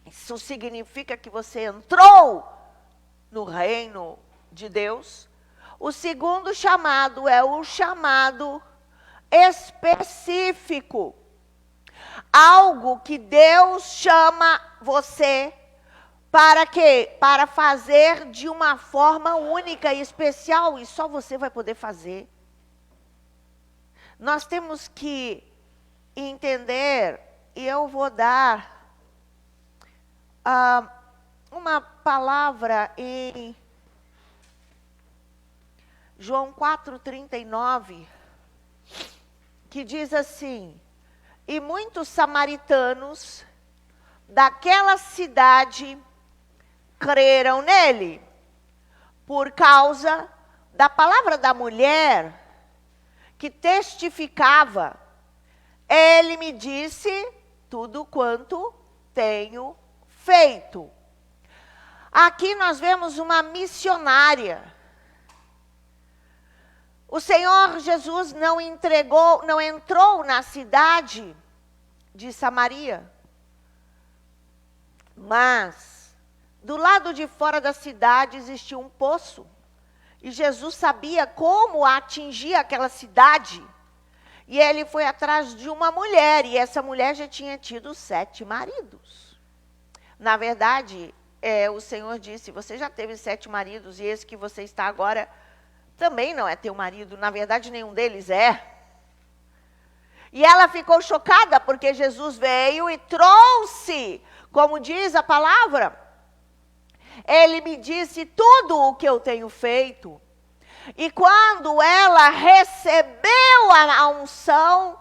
Isso significa que você entrou no reino de Deus. O segundo chamado é o chamado específico. Algo que Deus chama você para quê? Para fazer de uma forma única e especial, e só você vai poder fazer. Nós temos que entender, e eu vou dar uma palavra em João 4,39, que diz assim: e muitos samaritanos daquela cidade creram nele, por causa da palavra da mulher, que testificava, ele me disse tudo quanto tenho feito. Aqui nós vemos uma missionária. O Senhor Jesus não entrou na cidade de Samaria, mas do lado de fora da cidade existia um poço, e Jesus sabia como atingir aquela cidade, e ele foi atrás de uma mulher, e essa mulher já tinha tido 7 maridos. Na verdade, o Senhor disse, você já teve 7 maridos, e esse que você está agora também não é teu marido, na verdade nenhum deles é. E ela ficou chocada, porque Jesus veio e trouxe, como diz a palavra, ele me disse tudo o que eu tenho feito. E quando ela recebeu a unção,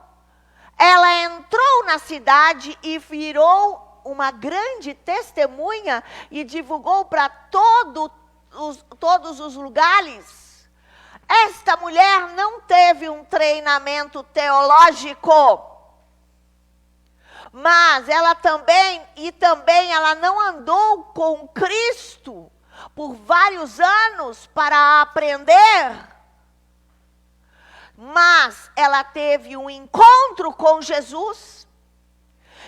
ela entrou na cidade e virou uma grande testemunha e divulgou para todos os lugares. Esta mulher não teve um treinamento teológico, mas ela também ela não andou com Cristo por vários anos para aprender, mas ela teve um encontro com Jesus,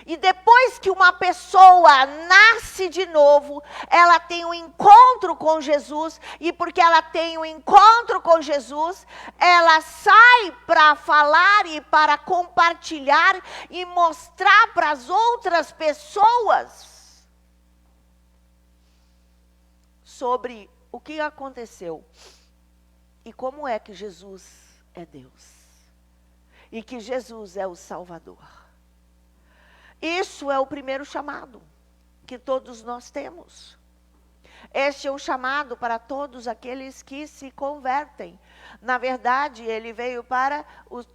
E depois que uma pessoa nasce de novo, ela tem um encontro com Jesus, e porque ela tem um encontro com Jesus, ela sai para falar e para compartilhar e mostrar para as outras pessoas sobre o que aconteceu e como é que Jesus é Deus e que Jesus é o Salvador. Isso é o primeiro chamado que todos nós temos. Este é o chamado para todos aqueles que se convertem. Na verdade, ele veio para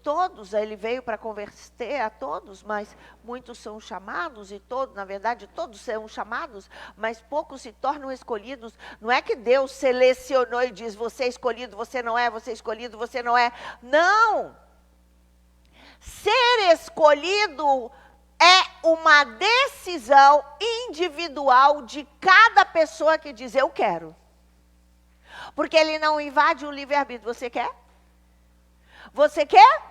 todos, ele veio para converter a todos, mas muitos são chamados e todos, na verdade, todos são chamados, mas poucos se tornam escolhidos. Não é que Deus selecionou e diz, você é escolhido, você não é, você é escolhido, você não é. Não! Ser escolhido é uma decisão individual de cada pessoa que diz, eu quero. Porque ele não invade o livre-arbítrio. Você quer? Você quer?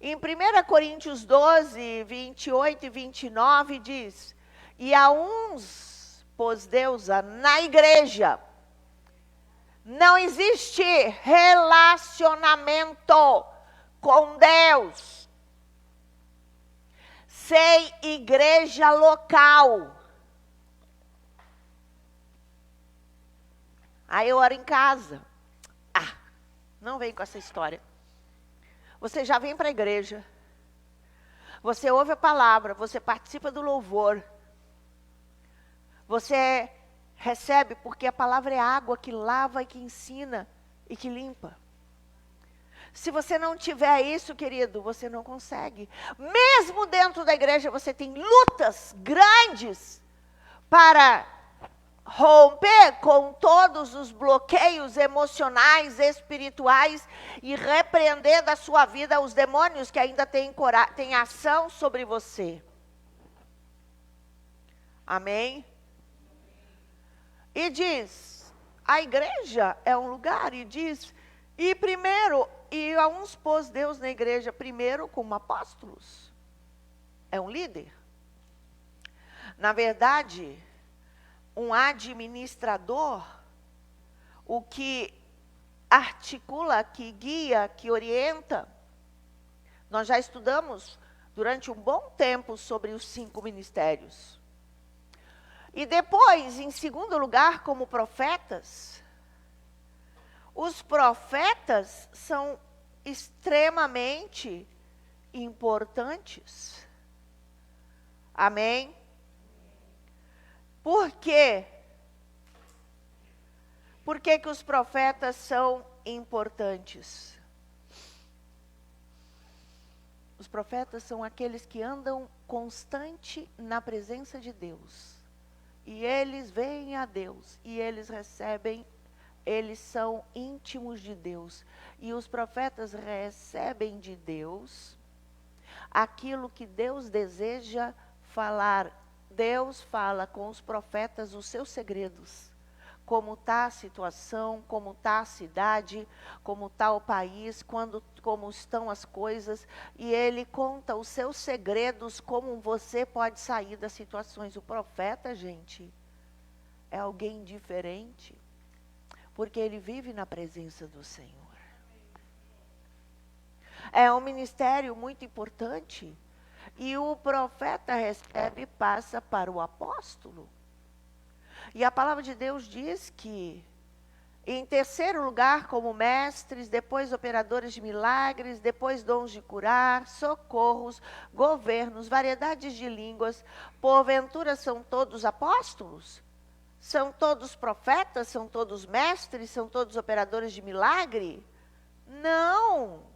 Em 1 Coríntios 12, 28 e 29 diz, e a uns pôs Deus na igreja. Não existe relacionamento com Deus sem igreja local. Aí eu oro em casa. Não vem com essa história. Você já vem para a igreja. Você ouve a palavra, você participa do louvor. Você recebe, porque a palavra é água que lava e que ensina e que limpa. Se você não tiver isso, querido, você não consegue. Mesmo dentro da igreja, você tem lutas grandes para romper com todos os bloqueios emocionais, espirituais e repreender da sua vida os demônios que ainda têm ação sobre você. Amém? E diz, a igreja é um lugar, e diz, e a uns pôs Deus na igreja, primeiro como apóstolos. É um líder. Na verdade, um administrador, o que articula, que guia, que orienta. Nós já estudamos durante um bom tempo sobre os 5 ministérios. E depois, em segundo lugar, como profetas. Os profetas são extremamente importantes. Amém? Por quê? Por que que os profetas são importantes? Os profetas são aqueles que andam constante na presença de Deus. E eles veem a Deus, e eles recebem, eles são íntimos de Deus. E os profetas recebem de Deus aquilo que Deus deseja falar. Deus fala com os profetas os seus segredos. Como está a situação, como está a cidade, como está o país, como estão as coisas. E ele conta os seus segredos, como você pode sair das situações. O profeta, gente, é alguém diferente, porque ele vive na presença do Senhor. É um ministério muito importante. E o profeta recebe e passa para o apóstolo. E a palavra de Deus diz que, em terceiro lugar, como mestres, depois operadores de milagres, depois dons de curar, socorros, governos, variedades de línguas, porventura são todos apóstolos? São todos profetas? São todos mestres? São todos operadores de milagre? Não!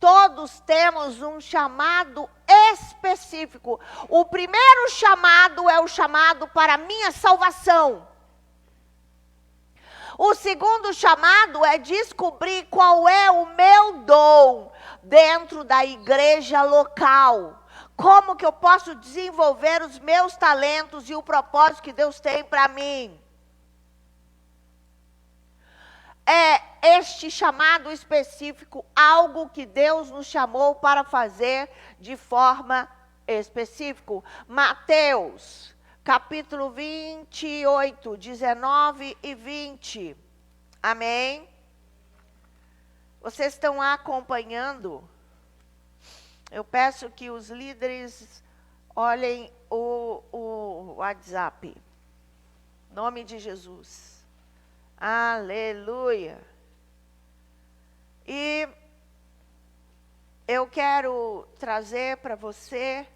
Todos temos um chamado específico. O primeiro chamado é o chamado para a minha salvação. O segundo chamado é descobrir qual é o meu dom dentro da igreja local. Como que eu posso desenvolver os meus talentos e o propósito que Deus tem para mim. este chamado específico, algo que Deus nos chamou para fazer de forma específica. Mateus, capítulo 28, 19 e 20. Amém? Vocês estão acompanhando? Eu peço que os líderes olhem o WhatsApp. Em nome de Jesus. Aleluia. E eu quero trazer para você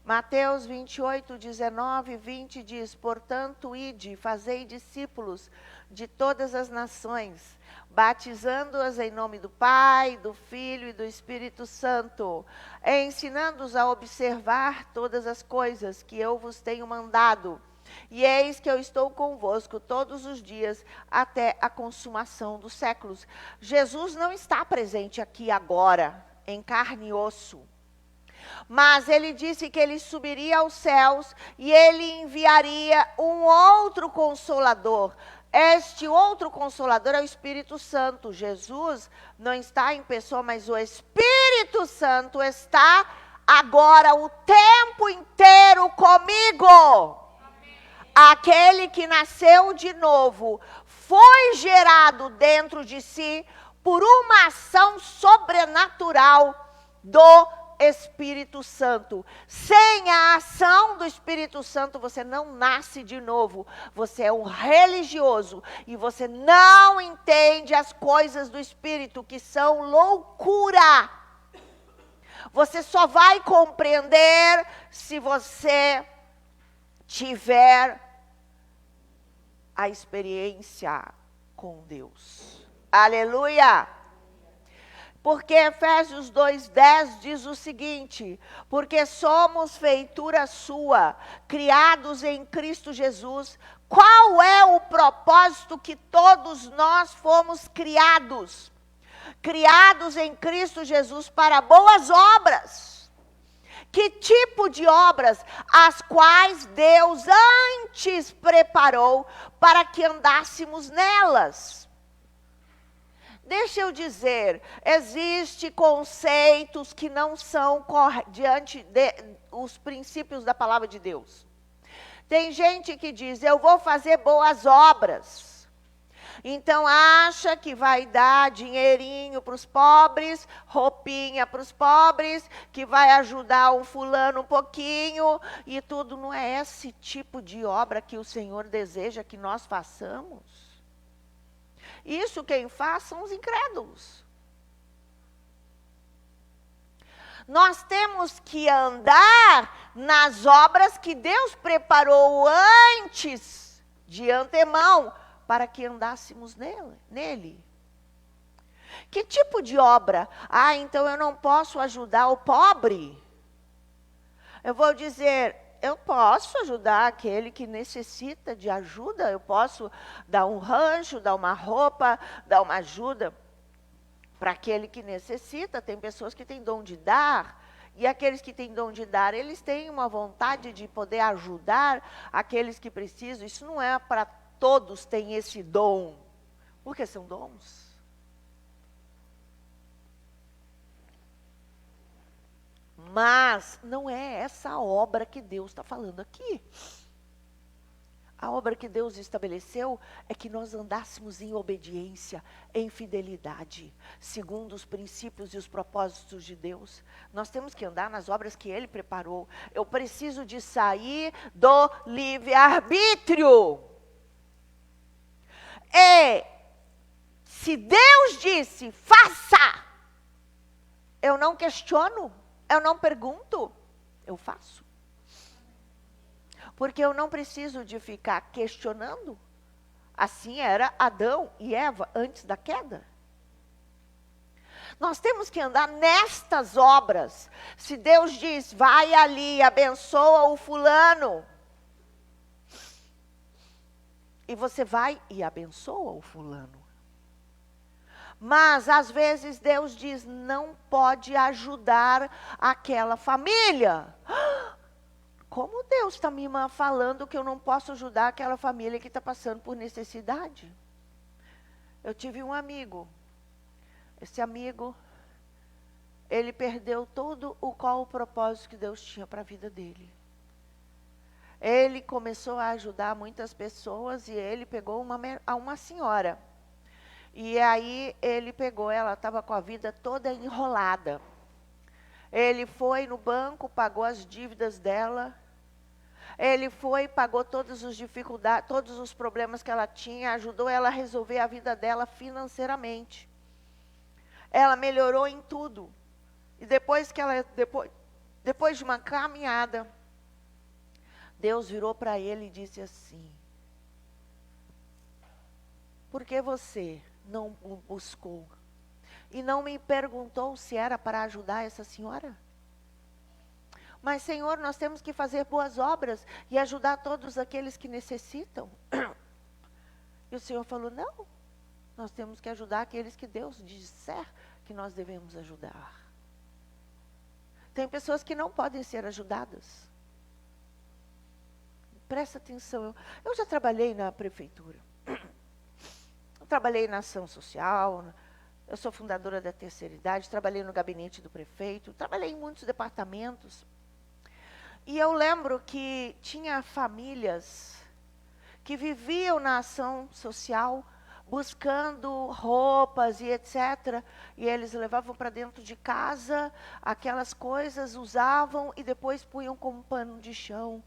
Mateus 28, 19 e 20 diz: portanto, ide, fazei discípulos de todas as nações, batizando-as em nome do Pai, do Filho e do Espírito Santo, ensinando-os a observar todas as coisas que eu vos tenho mandado. E eis que eu estou convosco todos os dias até a consumação dos séculos. Jesus não está presente aqui agora, em carne e osso. Mas ele disse que ele subiria aos céus e ele enviaria um outro Consolador. Este outro Consolador é o Espírito Santo. Jesus não está em pessoa, mas o Espírito Santo está agora o tempo inteiro comigo. Amém. Aquele que nasceu de novo, foi gerado dentro de si por uma ação sobrenatural do Espírito Santo. Sem a ação do Espírito Santo, você não nasce de novo. Você é um religioso e você não entende as coisas do Espírito, que são loucura. Você só vai compreender se você tiver a experiência com Deus. Aleluia! Porque Efésios 2:10 diz o seguinte: porque somos feitura sua, criados em Cristo Jesus. Qual é o propósito que todos nós fomos criados? Criados em Cristo Jesus para boas obras. Que tipo de obras? As quais Deus antes preparou para que andássemos nelas. Deixa eu dizer, existem conceitos que não são diante dos princípios da palavra de Deus. Tem gente que diz, eu vou fazer boas obras. Então acha que vai dar dinheirinho para os pobres, roupinha para os pobres, que vai ajudar um fulano um pouquinho, e tudo. Não é esse tipo de obra que o Senhor deseja que nós façamos. Isso quem faz são os incrédulos. Nós temos que andar nas obras que Deus preparou antes, de antemão, para que andássemos nele. Que tipo de obra? Ah, então eu não posso ajudar o pobre? Eu vou dizer, eu posso ajudar aquele que necessita de ajuda, eu posso dar um rancho, dar uma roupa, dar uma ajuda para aquele que necessita. Tem pessoas que têm dom de dar, e aqueles que têm dom de dar, eles têm uma vontade de poder ajudar aqueles que precisam. Isso não é para todos têm esse dom, porque são dons. Mas não é essa obra que Deus está falando aqui. A obra que Deus estabeleceu é que nós andássemos em obediência, em fidelidade, segundo os princípios e os propósitos de Deus. Nós temos que andar nas obras que Ele preparou. Eu preciso de sair do livre-arbítrio. E se Deus disse, faça, eu não questiono. Eu não pergunto, eu faço. Porque eu não preciso de ficar questionando. Assim era Adão e Eva antes da queda. Nós temos que andar nestas obras. Se Deus diz, vai ali, abençoa o fulano. E você vai e abençoa o fulano. Mas, às vezes, Deus diz, não pode ajudar aquela família. como Deus está me falando que eu não posso ajudar aquela família que está passando por necessidade? Eu tive um amigo. Esse amigo, ele perdeu todo o propósito que Deus tinha para a vida dele. Ele começou a ajudar muitas pessoas e ele pegou uma senhora. E aí ele pegou, ela estava com a vida toda enrolada. Ele foi no banco, pagou as dívidas dela. Ele foi, pagou todas as dificuldades, todos os problemas que ela tinha, ajudou ela a resolver a vida dela financeiramente. Ela melhorou em tudo. E depois de uma caminhada, Deus virou para ele e disse assim: por que você não buscou e não me perguntou se era para ajudar essa senhora? Mas, Senhor, nós temos que fazer boas obras e ajudar todos aqueles que necessitam. E o Senhor falou: não, nós temos que ajudar aqueles que Deus disser que nós devemos ajudar. Tem pessoas que não podem ser ajudadas. Presta atenção, eu já trabalhei na prefeitura. Eu trabalhei na ação social, eu sou fundadora da Terceira Idade, trabalhei no gabinete do prefeito, trabalhei em muitos departamentos. E eu lembro que tinha famílias que viviam na ação social, buscando roupas e etc. E eles levavam para dentro de casa aquelas coisas, usavam e depois punham como pano de chão.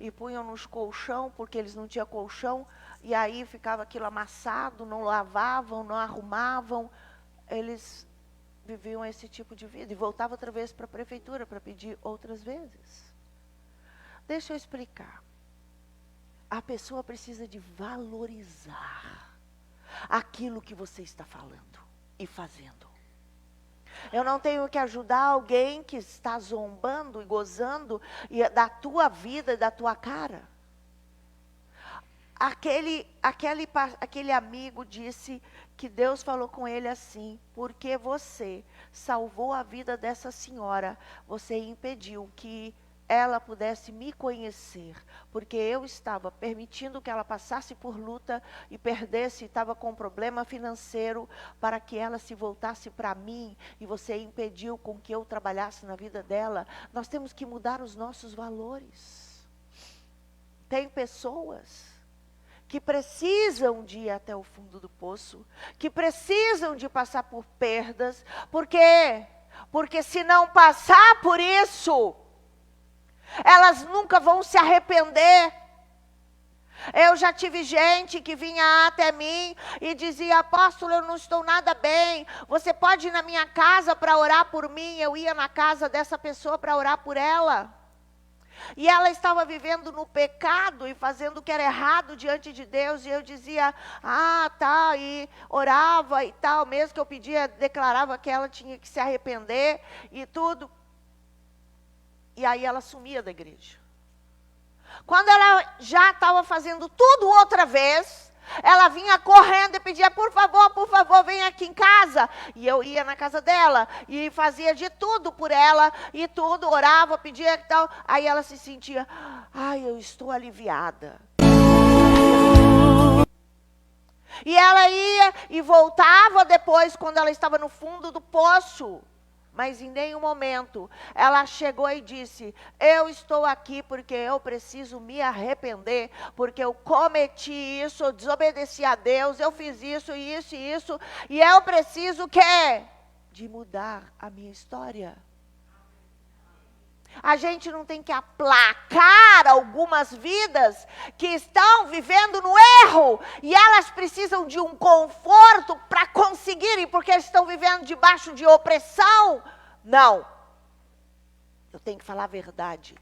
E punham nos colchão, porque eles não tinham colchão, e aí ficava aquilo amassado, não lavavam, não arrumavam. Eles viviam esse tipo de vida e voltavam outra vez para a prefeitura para pedir outras vezes. Deixa eu explicar. A pessoa precisa de valorizar aquilo que você está falando e fazendo. Eu não tenho que ajudar alguém que está zombando e gozando da tua vida e da tua cara. Aquele amigo disse que Deus falou com ele assim: porque você salvou a vida dessa senhora, você impediu que ela pudesse me conhecer, porque eu estava permitindo que ela passasse por luta e perdesse, estava com problema financeiro, para que ela se voltasse para mim, e você impediu com que eu trabalhasse na vida dela. Nós temos que mudar os nossos valores. Tem pessoas que precisam de ir até o fundo do poço, que precisam de passar por perdas. Por quê? Porque se não passar por isso, elas nunca vão se arrepender. Eu já tive gente que vinha até mim e dizia: apóstolo, eu não estou nada bem, você pode ir na minha casa para orar por mim? Eu ia na casa dessa pessoa para orar por ela. E ela estava vivendo no pecado e fazendo o que era errado diante de Deus. E eu dizia: ah, tá, e orava e tal, mesmo que eu pedia, declarava que ela tinha que se arrepender e tudo. E aí ela sumia da igreja. Quando ela já estava fazendo tudo outra vez, ela vinha correndo e pedia: por favor, vem aqui em casa. E eu ia na casa dela e fazia de tudo por ela e tudo, orava, pedia e tal. Aí ela se sentia: ai, eu estou aliviada. E ela ia e voltava depois, quando ela estava no fundo do poço. Mas em nenhum momento ela chegou e disse: eu estou aqui porque eu preciso me arrepender, porque eu cometi isso, eu desobedeci a Deus, eu fiz isso, isso e isso, e eu preciso o quê? De mudar a minha história. A gente não tem que aplacar algumas vidas que estão vivendo no erro, e elas precisam de um conforto para conseguirem, porque eles estão vivendo debaixo de opressão. Não. Eu tenho que falar a verdade.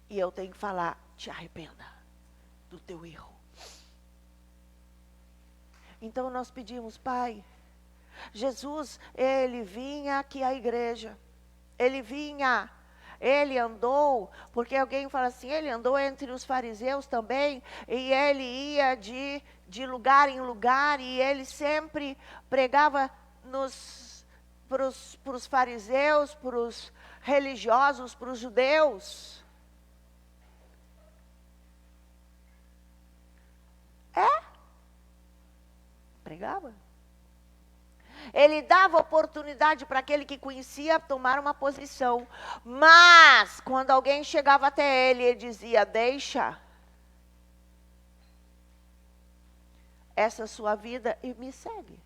E eu tenho que falar: te arrependa do teu erro. Então nós pedimos: Pai, Jesus, ele vinha aqui à igreja. Ele andou, porque alguém fala assim: ele andou entre os fariseus também, e ele ia de lugar em lugar, e ele sempre pregava para os fariseus, para os religiosos, para os judeus. pregava. Ele dava oportunidade para aquele que conhecia tomar uma posição. Mas, quando alguém chegava até ele, ele dizia, deixa essa sua vida e me segue.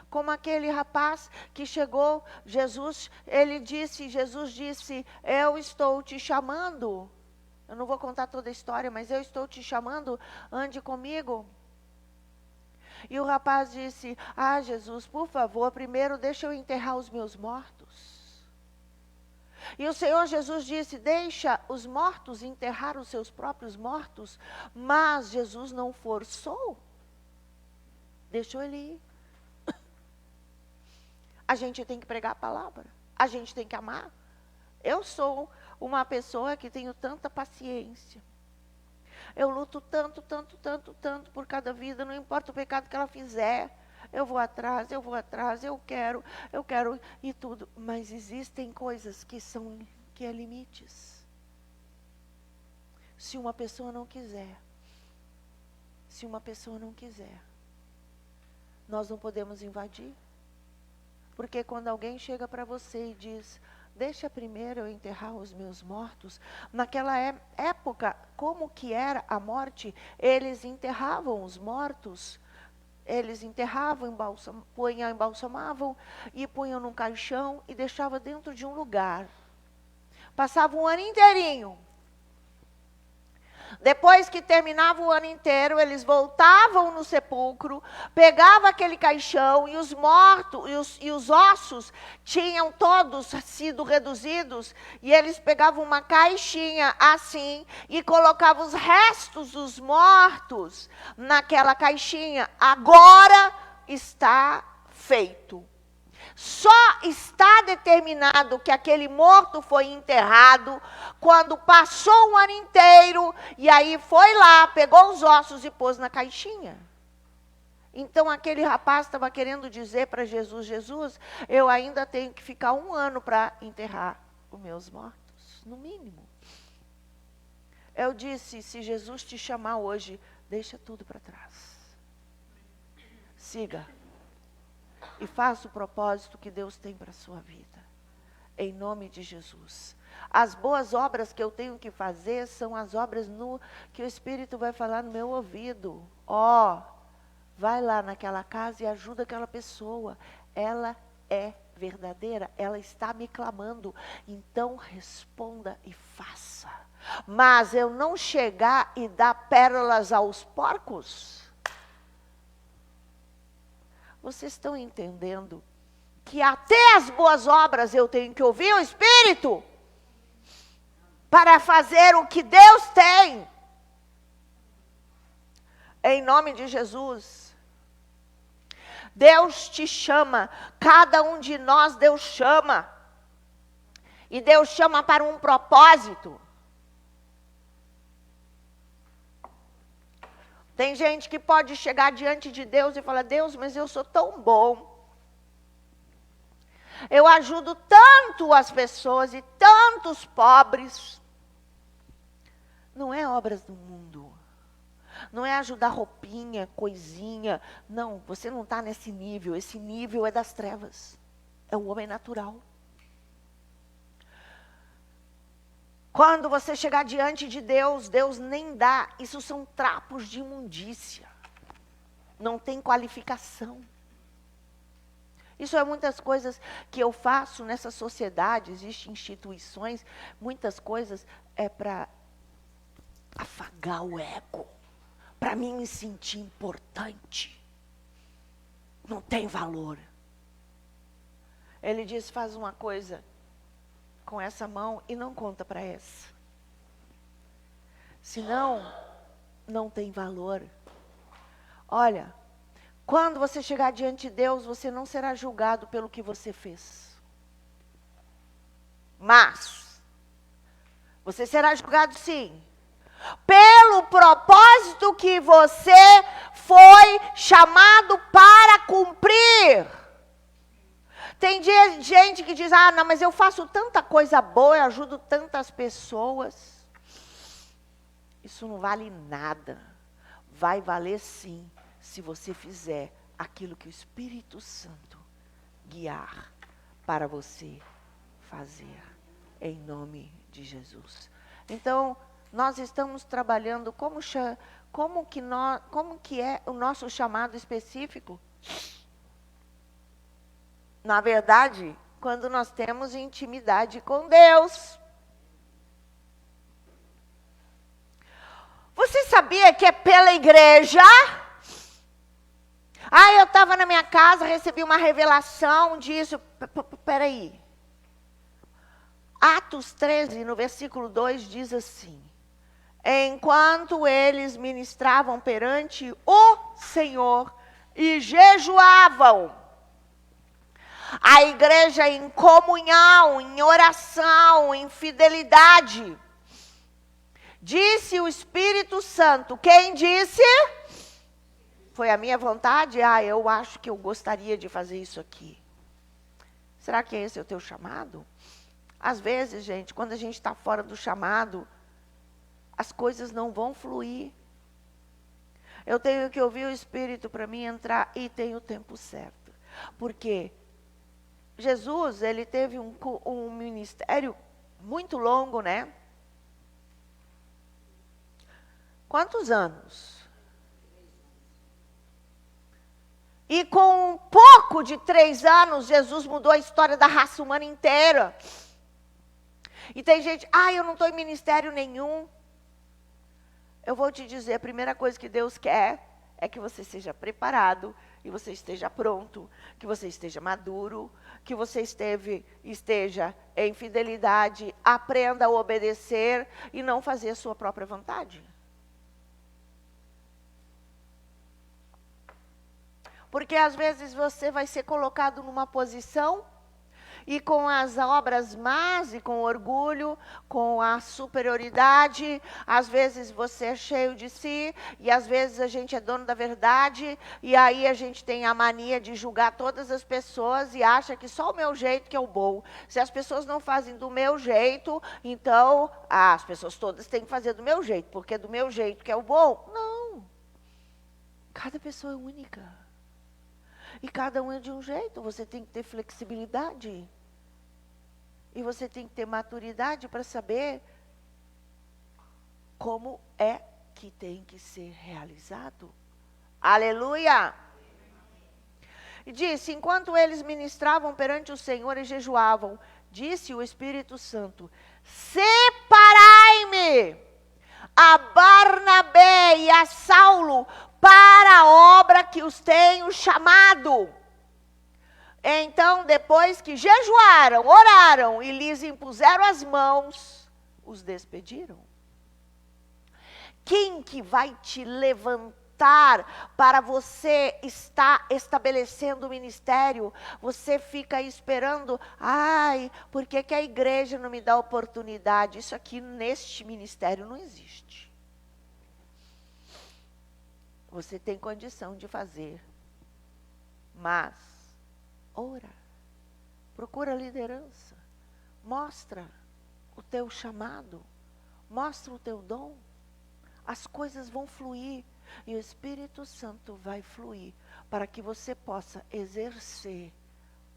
Como aquele rapaz que chegou, Jesus disse, eu estou te chamando. Eu não vou contar toda a história, mas eu estou te chamando, ande comigo. E o rapaz disse, Jesus, por favor, primeiro deixa eu enterrar os meus mortos. E o Senhor Jesus disse, deixa os mortos enterrar os seus próprios mortos. Mas Jesus não forçou. Deixou ele ir. A gente tem que pregar a palavra. A gente tem que amar. Eu sou uma pessoa que tenho tanta paciência. Eu luto tanto por cada vida, não importa o pecado que ela fizer. Eu vou atrás, eu quero e tudo. Mas existem coisas que é limites. Se uma pessoa não quiser, nós não podemos invadir. Porque quando alguém chega para você e diz, deixa primeiro eu enterrar os meus mortos. Naquela época, como que era a morte? Eles enterravam os mortos. Eles enterravam, embalsamavam e punham num caixão e deixavam dentro de um lugar. Passavam um ano inteirinho. Depois que terminava o ano inteiro, eles voltavam no sepulcro, pegavam aquele caixão e os mortos e os ossos tinham todos sido reduzidos. E eles pegavam uma caixinha assim e colocavam os restos dos mortos naquela caixinha. Agora está feito. Só está determinado que aquele morto foi enterrado quando passou um ano inteiro e aí foi lá, pegou os ossos e pôs na caixinha. Então aquele rapaz estava querendo dizer para Jesus, Jesus, eu ainda tenho que ficar 1 ano para enterrar os meus mortos, no mínimo. Eu disse, se Jesus te chamar hoje, deixa tudo para trás. Siga. E faça o propósito que Deus tem para a sua vida. Em nome de Jesus. As boas obras que eu tenho que fazer são as obras que o Espírito vai falar no meu ouvido. Vai lá naquela casa e ajuda aquela pessoa. Ela é verdadeira, ela está me clamando. Então responda e faça. Mas eu não chegar e dar pérolas aos porcos. Vocês estão entendendo que até as boas obras eu tenho que ouvir o Espírito para fazer o que Deus tem? Em nome de Jesus. Deus te chama, cada um de nós Deus chama. E Deus chama para um propósito. Tem gente que pode chegar diante de Deus e falar, Deus, mas eu sou tão bom. Eu ajudo tanto as pessoas e tantos pobres. Não é obras do mundo. Não é ajudar roupinha, coisinha. Não, você não está nesse nível. Esse nível é das trevas. É o homem natural. Quando você chegar diante de Deus, Deus nem dá. Isso são trapos de imundícia. Não tem qualificação. Isso é muitas coisas que eu faço nessa sociedade. Existem instituições, muitas coisas é para afagar o ego. Para mim me sentir importante. Não tem valor. Ele diz, faz uma coisa com essa mão e não conta para essa. Senão, não tem valor. Olha, quando você chegar diante de Deus, você não será julgado pelo que você fez. Mas, você será julgado sim, pelo propósito que você foi chamado para cumprir. Tem gente que diz, não, mas eu faço tanta coisa boa, eu ajudo tantas pessoas. Isso não vale nada. Vai valer sim, se você fizer aquilo que o Espírito Santo guiar para você fazer, em nome de Jesus. Então, nós estamos trabalhando como que é o nosso chamado específico. Na verdade, quando nós temos intimidade com Deus. Você sabia que é pela igreja? Eu estava na minha casa, recebi uma revelação disso. Peraí. Atos 13, no versículo 2, diz assim: enquanto eles ministravam perante o Senhor e jejuavam, a igreja em comunhão, em oração, em fidelidade, disse o Espírito Santo. Quem disse? Foi a minha vontade? Eu acho que eu gostaria de fazer isso aqui. Será que esse é o teu chamado? Às vezes, gente, quando a gente está fora do chamado, as coisas não vão fluir. Eu tenho que ouvir o Espírito para mim entrar e tem o tempo certo. Porque Jesus, ele teve um ministério muito longo, né? Quantos anos? E com um pouco de 3 anos, Jesus mudou a história da raça humana inteira. E tem gente, eu não estou em ministério nenhum. Eu vou te dizer, a primeira coisa que Deus quer é que você seja preparado, e você esteja pronto, que você esteja maduro, que você esteja em fidelidade, aprenda a obedecer e não fazer a sua própria vontade. Porque às vezes você vai ser colocado numa posição e com as obras más e com orgulho, com a superioridade, às vezes você é cheio de si, e às vezes a gente é dono da verdade, e aí a gente tem a mania de julgar todas as pessoas e acha que só o meu jeito que é o bom. Se as pessoas não fazem do meu jeito, então as pessoas todas têm que fazer do meu jeito, porque é do meu jeito que é o bom. Não. Cada pessoa é única. E cada um é de um jeito, você tem que ter flexibilidade. E você tem que ter maturidade para saber como é que tem que ser realizado. Aleluia! E disse, enquanto eles ministravam perante o Senhor e jejuavam, disse o Espírito Santo, separai-me a Barnabé e a Saulo para a obra que os tenho chamado. Então, depois que jejuaram, oraram e lhes impuseram as mãos, os despediram. Quem que vai te levantar para você estar estabelecendo o ministério? Você fica esperando, por que a igreja não me dá oportunidade? Isso aqui neste ministério não existe. Você tem condição de fazer, mas ora, procura liderança, mostra o teu chamado, mostra o teu dom, as coisas vão fluir e o Espírito Santo vai fluir para que você possa exercer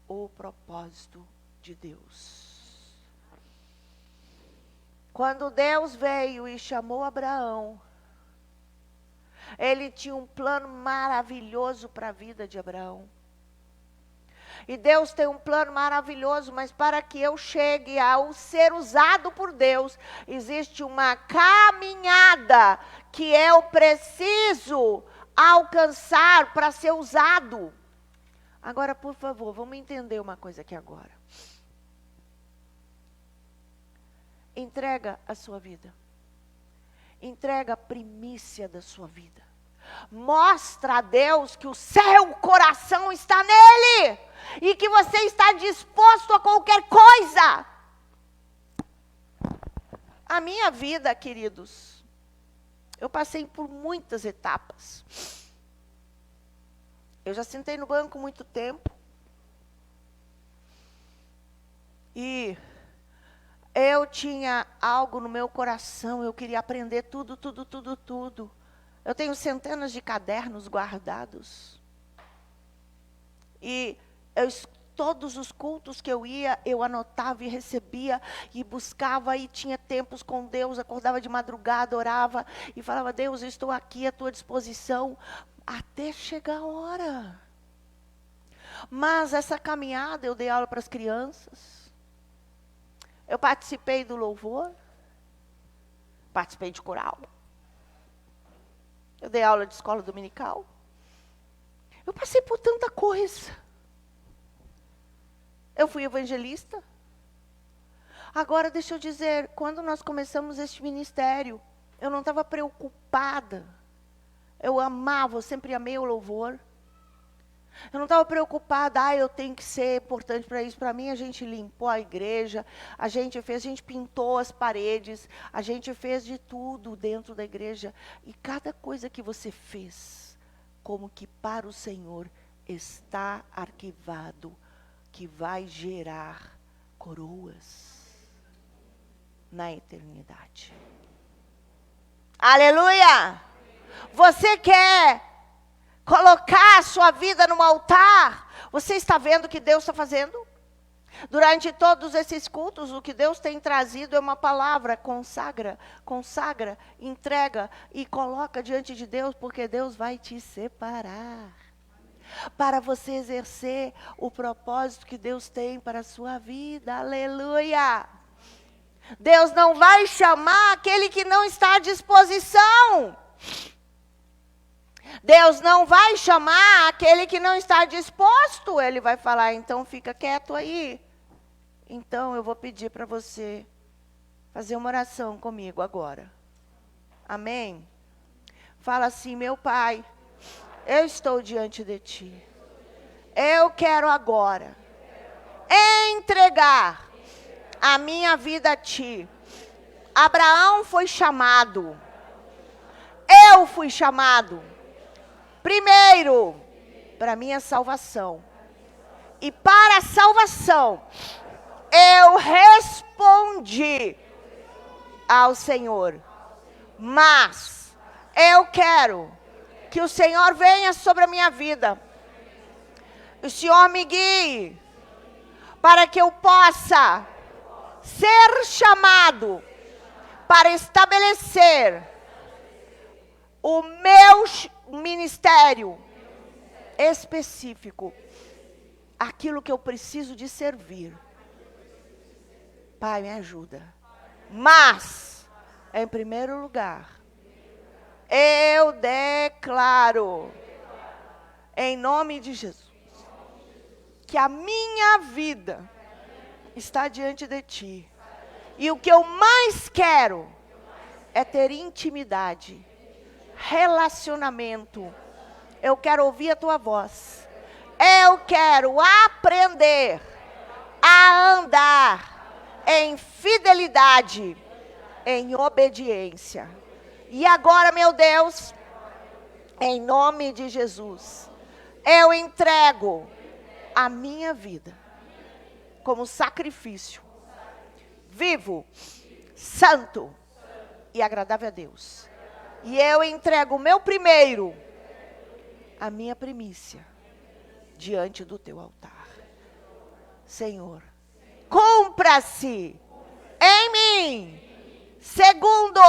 o propósito de Deus. Quando Deus veio e chamou Abraão, Ele tinha um plano maravilhoso para a vida de Abraão. E Deus tem um plano maravilhoso, mas para que eu chegue ao ser usado por Deus, existe uma caminhada que eu preciso alcançar para ser usado. Agora, por favor, vamos entender uma coisa aqui agora. Entrega a sua vida. Entrega a primícia da sua vida. Mostra a Deus que o seu coração está nele e que você está disposto a qualquer coisa. A minha vida, queridos, eu passei por muitas etapas. Eu já sentei no banco muito tempo e eu tinha algo no meu coração, eu queria aprender tudo. Eu tenho centenas de cadernos guardados. E todos os cultos que eu ia, eu anotava e recebia e buscava e tinha tempos com Deus, acordava de madrugada, orava e falava: Deus, eu estou aqui à tua disposição, até chegar a hora. Mas essa caminhada, eu dei aula para as crianças, eu participei do louvor, participei de coral, eu dei aula de escola dominical, eu passei por tanta coisa. Eu fui evangelista. Agora, deixa eu dizer, quando nós começamos este ministério, eu não estava preocupada. Eu amava, eu sempre amei o louvor. Eu não estava preocupada, eu tenho que ser importante para isso. Para mim, a gente limpou a igreja, a gente pintou as paredes, a gente fez de tudo dentro da igreja. E cada coisa que você fez, como que para o Senhor, está arquivado, que vai gerar coroas na eternidade. Aleluia! Você quer colocar a sua vida no altar? Você está vendo o que Deus está fazendo? Durante todos esses cultos, o que Deus tem trazido é uma palavra: consagra, entrega e coloca diante de Deus, porque Deus vai te separar para você exercer o propósito que Deus tem para a sua vida. Aleluia! Deus não vai chamar aquele que não está à disposição. Deus não vai chamar aquele que não está disposto. Ele vai falar: então fica quieto aí. Então eu vou pedir para você fazer uma oração comigo agora. Amém? Fala assim: meu Pai, eu estou diante de ti. Eu quero agora entregar a minha vida a ti. Abraão foi chamado. Eu fui chamado. Primeiro, para a minha salvação. E para a salvação, eu respondi ao Senhor. Mas eu quero que o Senhor venha sobre a minha vida. O Senhor me guie para que eu possa ser chamado para estabelecer o meu ministério específico, aquilo que eu preciso de servir. Pai, me ajuda. Mas, em primeiro lugar, eu declaro, em nome de Jesus, que a minha vida está diante de ti. E o que eu mais quero é ter intimidade, relacionamento. Eu quero ouvir a tua voz. Eu quero aprender a andar em fidelidade, em obediência. E agora, meu Deus, em nome de Jesus, eu entrego a minha vida como sacrifício vivo, santo e agradável a Deus. E eu entrego o meu primeiro, a minha primícia, diante do teu altar. Senhor, cumpra-se em mim, segundo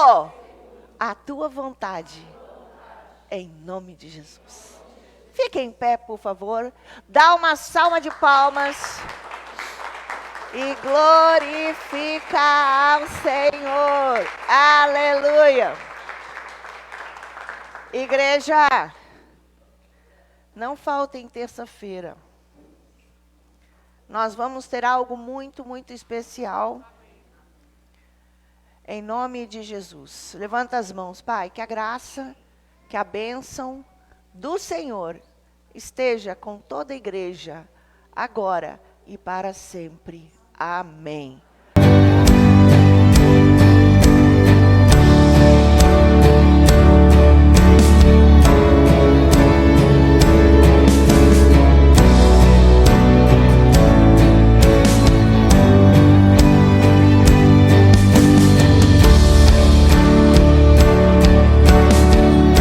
a tua vontade, em nome de Jesus. Fique em pé, por favor. Dá uma salva de palmas. E glorifica ao Senhor. Aleluia. Igreja, não faltem terça-feira. Nós vamos ter algo muito, muito especial. Em nome de Jesus. Levanta as mãos, Pai. Que a graça, que a bênção do Senhor esteja com toda a igreja, agora e para sempre. Amém.